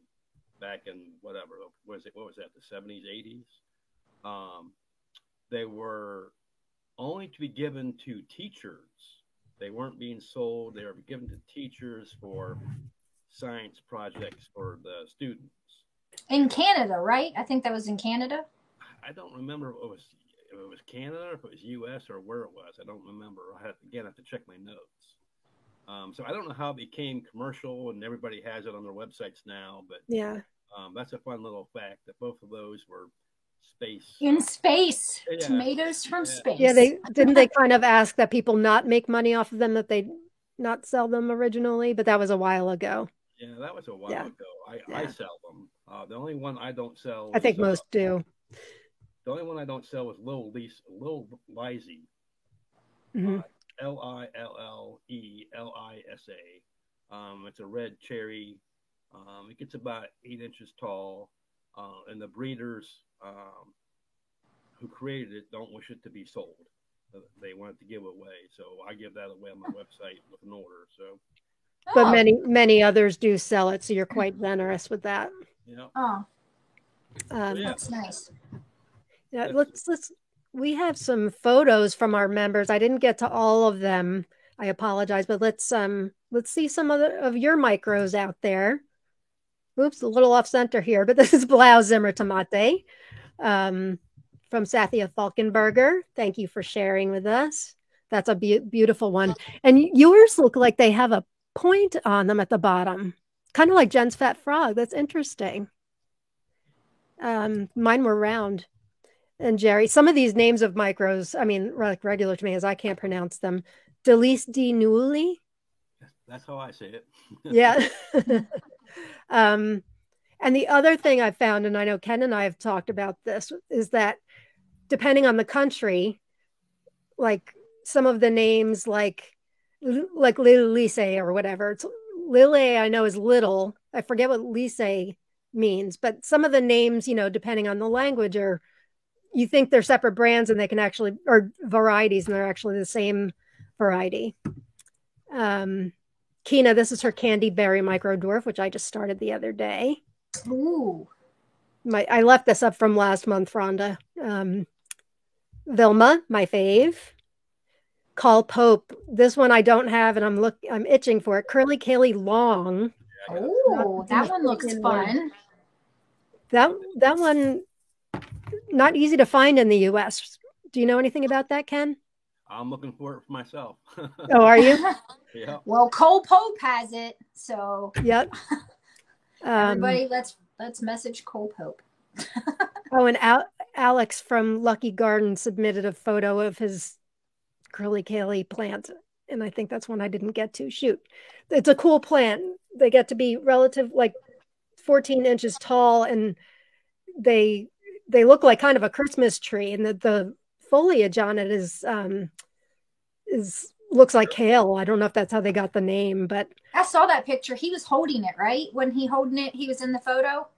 back in whatever what was that, the 70s, 80s. They were only to be given to teachers. They weren't being sold. They were given to teachers for science projects for the students. In Canada, right? I think that was in Canada. I don't remember if it was Canada, if it was U.S. or where it was. I don't remember. I have to check my notes. So I don't know how it became commercial, and everybody has it on their websites now. But yeah, that's a fun little fact that both of those were space. In space, yeah. Tomatoes from space. Yeah, they kind of ask that people not make money off of them, that they not sell them originally, but that was a while ago. Yeah, that was a while ago. I sell them. The only one I don't sell. I think most do. The only one I don't sell is Lil Lizzie. Mm-hmm. Lillisa. It's a red cherry. It gets about 8 inches tall, and the breeders who created it don't wish it to be sold. They want it to give away, so I give that away on my website with an order. So, but many others do sell it, so you're quite generous with that. Yeah. Oh, that's nice. Yeah, let's. We have some photos from our members. I didn't get to all of them. I apologize, but let's see some of your micros out there. Oops, a little off center here, but this is Blau Zimmer Tomate from Sathia Falkenberger. Thank you for sharing with us. That's a beautiful one. And yours look like they have a point on them at the bottom, kind of like Jen's Fat Frog. That's interesting. Mine were round. And Jerry, some of these names of micros, I mean, like regular tomatoes, I can't pronounce them. Delice di Nulli. That's how I say it. Yeah. And the other thing I found, and I know Ken and I have talked about this, is that depending on the country, like some of the names, like Lise or whatever, it's Lille, I know is little. I forget what Lise means, but some of the names, depending on the language, are, you think they're separate brands and they can actually, or varieties, and they're actually the same variety. Kina, this is her Candy Berry Micro Dwarf, which I just started the other day. Ooh. I left this up from last month, Rhonda. Vilma, my fave. Call Pope. This one I don't have, and I'm itching for it. Curly Kaylee Long. Oh, that one looks fun. That one, not easy to find in the U.S. Do you know anything about that, Ken? I'm looking for it for myself. Oh, are you? Yeah. Well, Cole Pope has it, so. Yep. Everybody, let's message Cole Pope. Oh, and Alex from Lucky Garden submitted a photo of his Curly Kaylee plant, and I think that's one I didn't get to. Shoot. It's a cool plant. They get to be relative, like 14 inches tall, and they look like kind of a Christmas tree, and the foliage on it is looks like kale. I don't know if that's how they got the name, but I saw that picture. He was holding it, right? When he holding it, he was in the photo.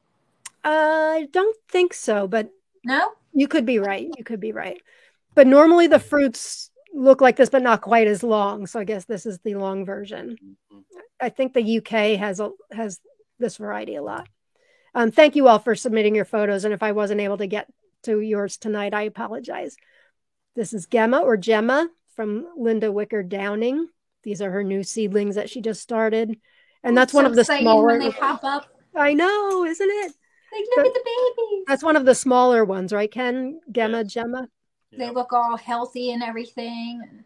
I don't think so, but no, you could be right. You could be right. But normally the fruits look like this, but not quite as long. So I guess this is the long version. I think the UK has this variety a lot. Thank you all for submitting your photos. And if I wasn't able to get to yours tonight, I apologize. This is Gemma from Linda Wicker Downing. These are her new seedlings that she just started. And that's one of the smaller. When they pop up. I know, isn't it? Like, look at the babies. That's one of the smaller ones, right, Ken? Gemma. They look all healthy and everything. And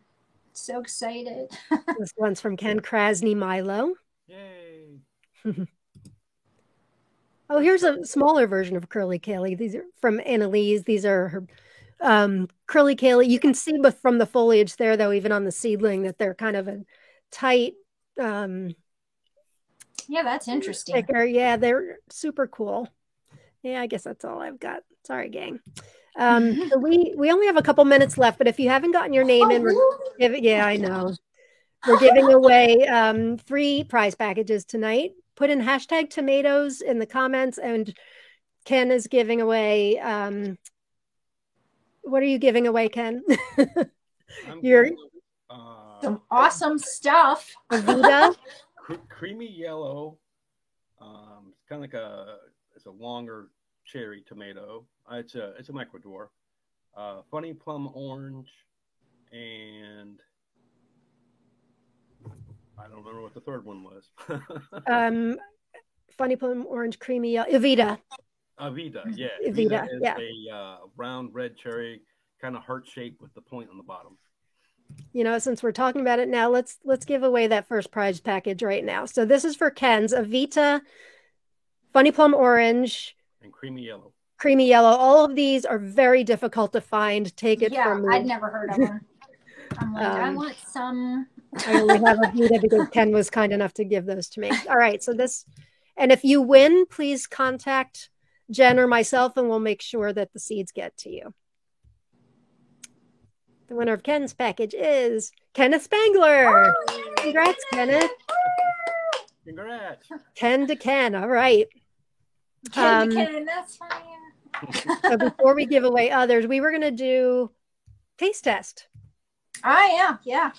so excited. This one's from Ken Krasny Milo. Yay. Oh, here's a smaller version of Curly Kaylee. These are from Annalise. These are her Curly Kaylee. You can see from the foliage there, though, even on the seedling, that they're kind of a tight Yeah, that's interesting. sticker. Yeah, they're super cool. Yeah, I guess that's all I've got. Sorry, gang. So we only have a couple minutes left, but if you haven't gotten your name in, yeah, I know. We're giving away 3 prize packages tonight. Put in hashtag tomatoes in the comments, and Ken is giving away. What are you giving away, Ken? You're some awesome stuff. Avita. Creamy yellow. It's kind of like it's a longer cherry tomato. It's an Ecuador. Funny plum orange, and I don't remember what the third one was. Funny plum orange, creamy yellow. Avita. Avita, yeah. Avita, is yeah. a round red cherry, kind of heart shaped with the point on the bottom. You know, since we're talking about it now, let's give away that first prize package right now. So this is for Ken's Avita, funny plum orange, and creamy yellow. Creamy yellow. All of these are very difficult to find. Take it from me. I'd never heard of them. I'm like, I want some. I only have Avita because Ken was kind enough to give those to me. All right, so this, and if you win, please contact Jen or myself, and we'll make sure that the seeds get to you. The winner of Ken's package is Kenneth Spangler. Oh, congrats, Kenneth. Congrats. 10 to Ken. All right. 10 to Ken, that's funny. So before we give away others, we were going to do taste test. Yeah.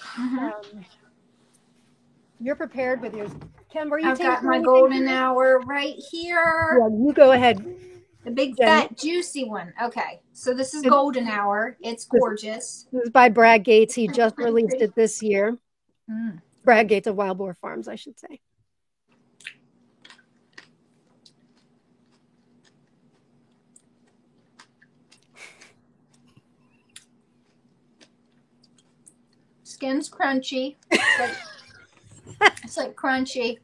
You're prepared with yours. Ken, were you I've got my golden hour right here. Yeah, you go ahead. The big, fat, juicy one. Okay. So this is golden hour. It's gorgeous. This is by Brad Gates. He just released it this year. Brad Gates of Wild Boar Farms, I should say. Skin's crunchy. It's like crunchy.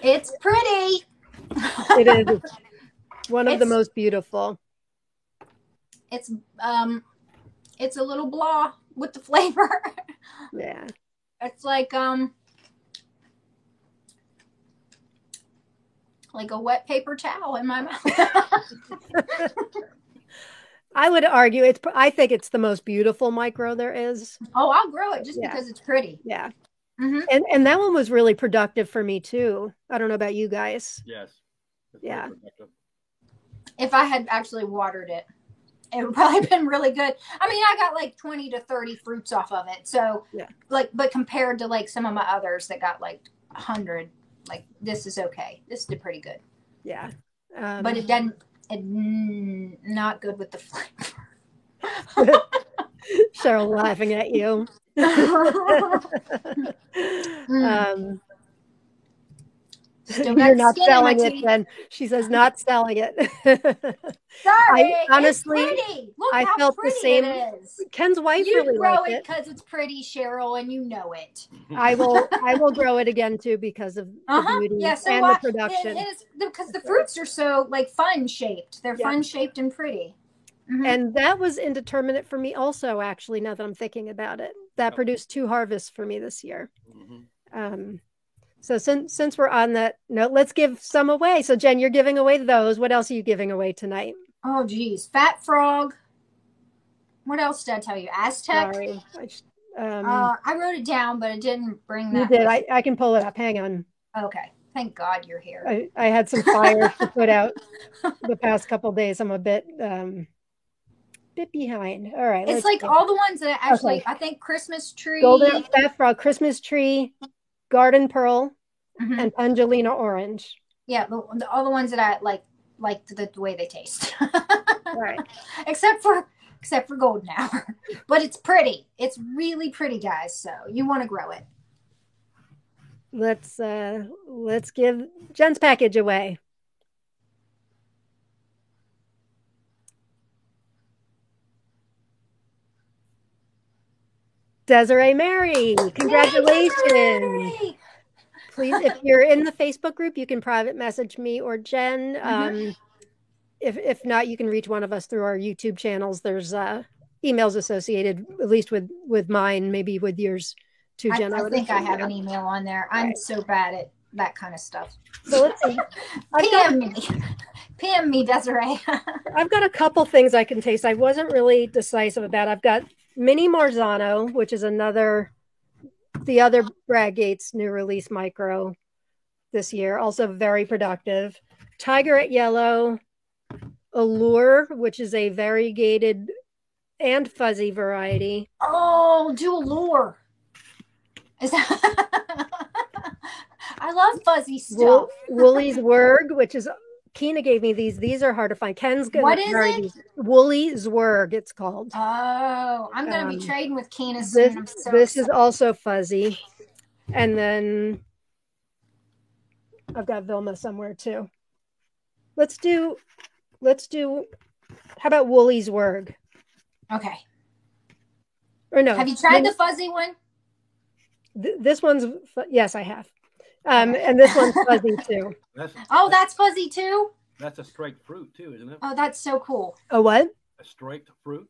It's pretty. It is one of the most beautiful. It's a little blah with the flavor. Yeah. It's like a wet paper towel in my mouth. I would argue I think it's the most beautiful micro there is. Oh, I'll grow it just because it's pretty. Yeah. And that one was really productive for me too. I don't know about you guys. Yes. Yeah. If I had actually watered it, it would probably have been really good. I mean, I got like 20 to 30 fruits off of it. So but compared to like some of my others that got like 100, like this is okay. This did pretty good. Yeah. But it doesn't. Not good with the flavor. Cheryl laughing at you. You're not selling it then. She says not selling it. Sorry, honestly, it's pretty. Look I how felt pretty the same. It is. Ken's wife you really grow liked it because it's pretty, Cheryl, and you know it. I will grow it again too because of the beauty and the production. It is because the fruits are so like fun shaped. They're fun shaped and pretty. And that was indeterminate for me also, actually, now that I'm thinking about it. That produced 2 harvests for me this year. So since we're on that note, let's give some away. So Jen, you're giving away those. What else are you giving away tonight? Oh, geez. Fat Frog. What else did I tell you? Aztec? Sorry. I wrote it down, but it didn't bring that. You did. I can pull it up. Hang on. Okay. Thank God you're here. I had some fires to put out the past couple of days. I'm a bit behind. All right. It's like all the ones that actually, I think Christmas tree. Golden Fat Frog, Christmas tree, Garden Pearl, and Angelina Orange. Yeah, all the ones that I like the way they taste. Right. Except for Golden Hour. But it's pretty. It's really pretty, guys. So you want to grow it. Let's give Jen's package away. Desiree Mary, congratulations. Yay, Desiree! Please, if you're in the Facebook group, you can private message me or Jen. If not, you can reach one of us through our YouTube channels. There's emails associated, at least with mine, maybe with yours too, Jen. I think I have an email on there. I'm so bad at that kind of stuff. So let's see. PM me, Desiree. I've got a couple things I can taste. I wasn't really decisive about. I've got Mini Marzano, which is the other Brad Gates new release micro this year, also very productive. Tiger Yellow, Allure, which is a variegated and fuzzy variety. Oh, do Allure. Is that I love fuzzy stuff. Woolly's Zwerg, which is Keena gave me these. These are hard to find. Ken's gonna What is it? these. Woolly Zwerg, it's called. Oh, I'm gonna be trading with Keena soon. This is also fuzzy. And then I've got Vilma somewhere too. Let's do how about Woolly Zwerg? Okay. Or no. Have you tried the fuzzy one? This one's yes, I have. And this one's fuzzy too. That's fuzzy too? That's a striped fruit too, isn't it? Oh, that's so cool. A what? A striped fruit?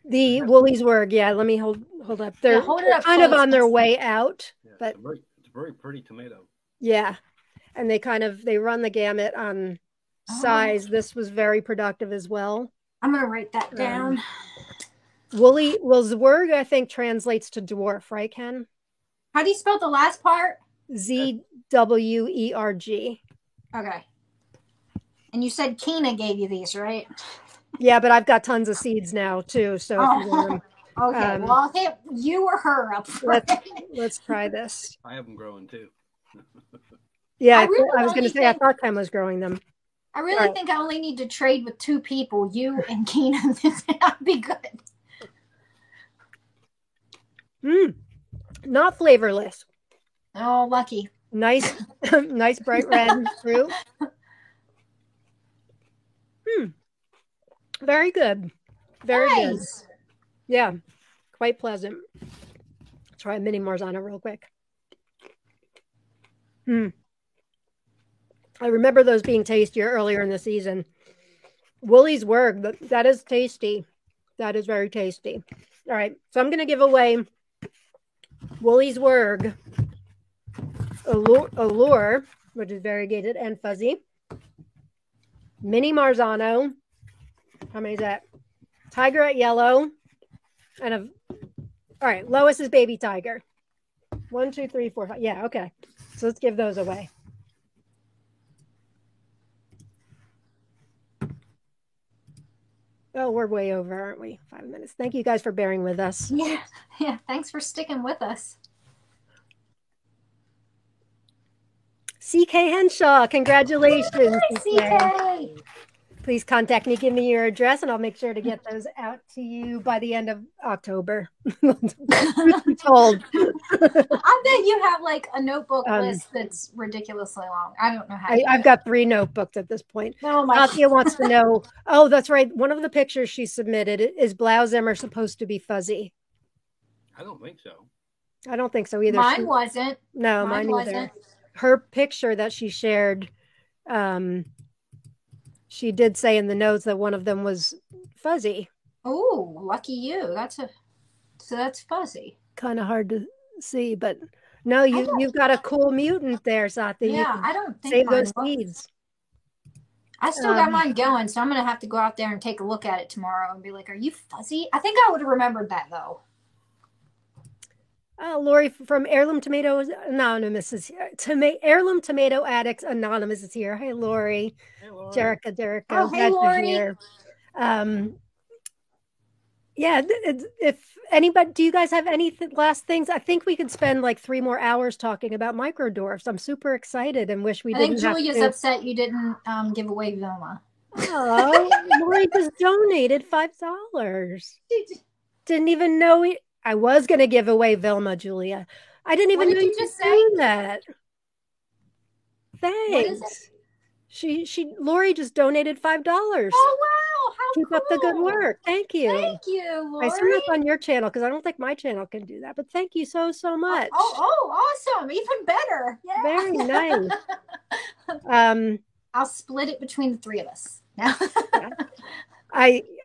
The Woolly Zwerg, yeah. Let me hold up. They're hold it up kind of on their way out, Yeah, but it's a very pretty tomato. yeah. And they run the gamut on size. This was very productive as well. I'm gonna write that down. Zwerg, I think, translates to dwarf, right, Ken? How do you spell the last part? ZWERG. Okay. And you said Keena gave you these, right? Yeah, but I've got tons of seeds now too. So if you want them, okay. Well, I'll hit you or her up. Let's try this. I have them growing too. Yeah, I was going to say I thought Ken was growing them. I really think I only need to trade with 2 people, you and Keena. That'd be good. Not flavorless. Oh, lucky. Nice, nice bright red fruit. Very good. Very good. Yeah, quite pleasant. Try a Mini Marzano real quick. I remember those being tastier earlier in the season. Woolly's Zwerg, that is tasty. That is very tasty. All right, so I'm going to give away Woolly's Zwerg, Allure, which is variegated and fuzzy. Mini Marzano. How many is that? Tiger Yellow. And all right, Lois's Baby Tiger. 1, 2, 3, 4, 5. Yeah, okay. So let's give those away. Oh, we're way over, aren't we? 5 minutes. Thank you guys for bearing with us. Yeah. Thanks for sticking with us. CK Henshaw, congratulations. Hi, CK. Please contact me, give me your address, and I'll make sure to get those out to you by the end of October. I'm told. I bet you have like a notebook list that's ridiculously long. I don't know how. I've got 3 notebooks at this point. Oh my! Nathia wants to know. Oh, that's right. One of the pictures she submitted is Blauzimmer supposed to be fuzzy? I don't think so. I don't think so either. Mine wasn't. No, mine either. Her picture that she shared. She did say in the notes that one of them was fuzzy. Oh, lucky you. So that's fuzzy. Kind of hard to see, but no, you've got a cool mutant there, Sathi. Yeah, I don't think save those seeds. I still got mine going, so I'm gonna have to go out there and take a look at it tomorrow and be like, "Are you fuzzy?" I think I would have remembered that though. Lori from Heirloom Tomatoes Anonymous is here. Heirloom Tomato Addicts Anonymous is here. Hey, Lori. Hey, Lori. Jerica. Oh, hey, Lori. Here. Yeah, if anybody, do you guys have any last things? I think we could spend like 3 more hours talking about microdwarfs. I'm super excited and wish we didn't. I think Julia's upset you didn't give away Vilma. Oh, Lori just donated $5. Didn't even know it. I was going to give away Vilma, Julia. I didn't even know you just do that. Thanks. Lori just donated $5. Oh wow! How Keep up the good work. Thank you. Thank you, Lori. I see that's on your channel because I don't think my channel can do that. But thank you so much. Oh, awesome! Even better. Yeah. Very nice. I'll split it between the 3 of us. Now.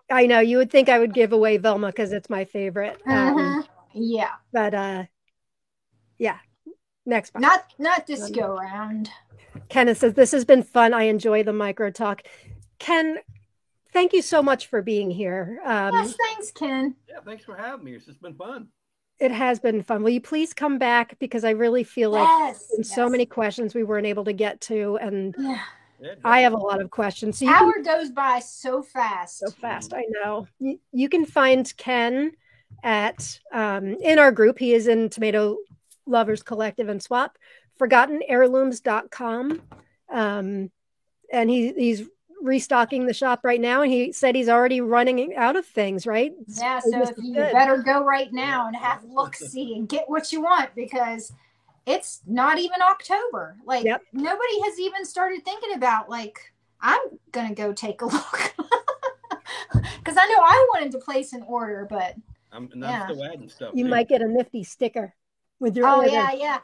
I know you would think I would give away Vilma because it's my favorite. Yeah. But yeah. Next box. Not this go round. Kenneth says, this has been fun. I enjoy the micro talk. Ken, thank you so much for being here. Yes, thanks, Ken. Yeah, thanks for having me. It's just been fun. It has been fun. Will you please come back? Because I really feel like there's so many questions we weren't able to get to. And I have a lot of questions. So hour goes by so fast. So fast, I know. You can find Ken at in our group. He is in Tomato Lovers Collective and Swap, ForgottenHeirlooms.com. And he's restocking the shop right now, and he said he's already running out of things, right? Yeah, so if you better go right now and have look-see and get what you want, because it's not even October. Like, nobody has even started thinking about, like, I'm gonna go take a look. Because I know I wanted to place an order, but I'm still adding stuff. You might get a nifty sticker with your order. Yeah.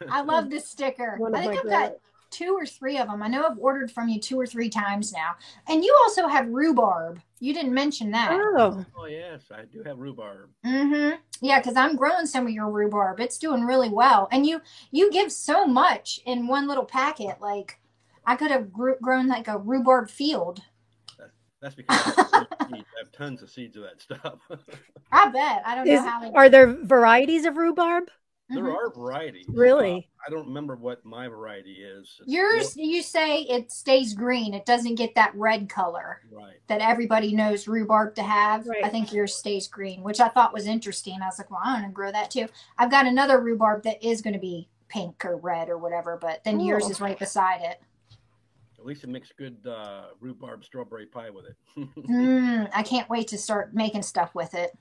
I love this sticker. I think I've got 2 or 3 of them. I know I've ordered from you 2 or 3 times now. And you also have rhubarb. You didn't mention that. Oh yes, I do have rhubarb. Yeah, because I'm growing some of your rhubarb. It's doing really well. And you give so much in one little packet. Like, I could have grown like a rhubarb field. That's because I have tons of seeds of that stuff. I bet. I don't know how. Are there varieties of rhubarb? There are varieties. Really? I don't remember what my variety is. Yours, you say it stays green. It doesn't get that red color that everybody knows rhubarb to have. Right. I think yours stays green, which I thought was interesting. I was like, well, I'm going to grow that too. I've got another rhubarb that is going to be pink or red or whatever, but then yours is right beside it. At least it makes good rhubarb strawberry pie with it. I can't wait to start making stuff with it.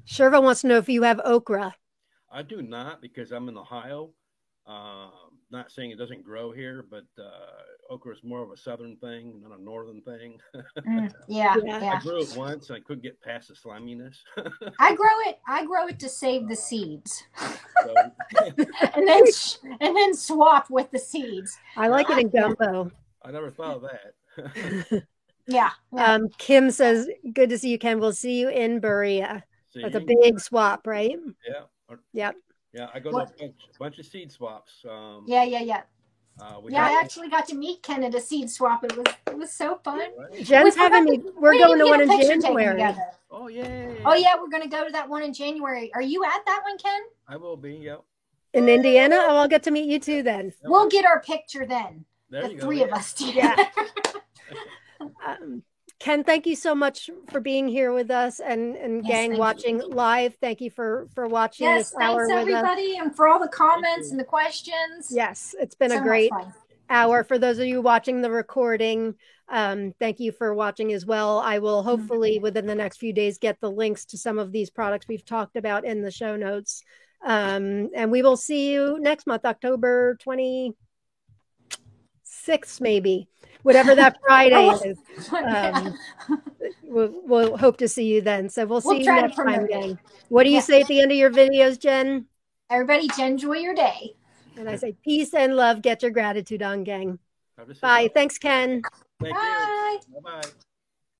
Sherva wants to know if you have okra. I do not, because I'm in Ohio. Not saying it doesn't grow here, but okra is more of a southern thing, not a northern thing. Yeah. I grew it once, and I couldn't get past the sliminess. I grow it to save the seeds, and then swap with the seeds. I like it in gumbo. I never thought of that. Yeah. Kim says, "Good to see you, Ken. We'll see you in Berea." That's a big swap, right? Yeah. Yep. Yeah, I go to a bunch of seed swaps. Yeah. I actually got to meet Ken at a seed swap. It was so fun. Right. Jen's having me. We're going to one in January. Oh yeah. Oh yeah, we're going to go to that one in January. Are you at that one, Ken? I will be. Yep. In Indiana. Oh, I'll get to meet you too then. We'll get our picture then. There the you 3 go. of us together. Yeah. Ken, thank you so much for being here with us, and gang watching live. Thank you for watching this hour with us. Thanks everybody, and for all the comments and the questions. Yes, it's been a great hour. For those of you watching the recording, thank you for watching as well. I will hopefully within the next few days get the links to some of these products we've talked about in the show notes. And we will see you next month, October 26th, maybe. Whatever that Friday is. We'll hope to see you then. So we'll see you next time, gang. What do you say at the end of your videos, Jen? Everybody, enjoy your day. And I say peace and love. Get your gratitude on, gang. Bye. Thanks, Ken. Thank you. Bye-bye.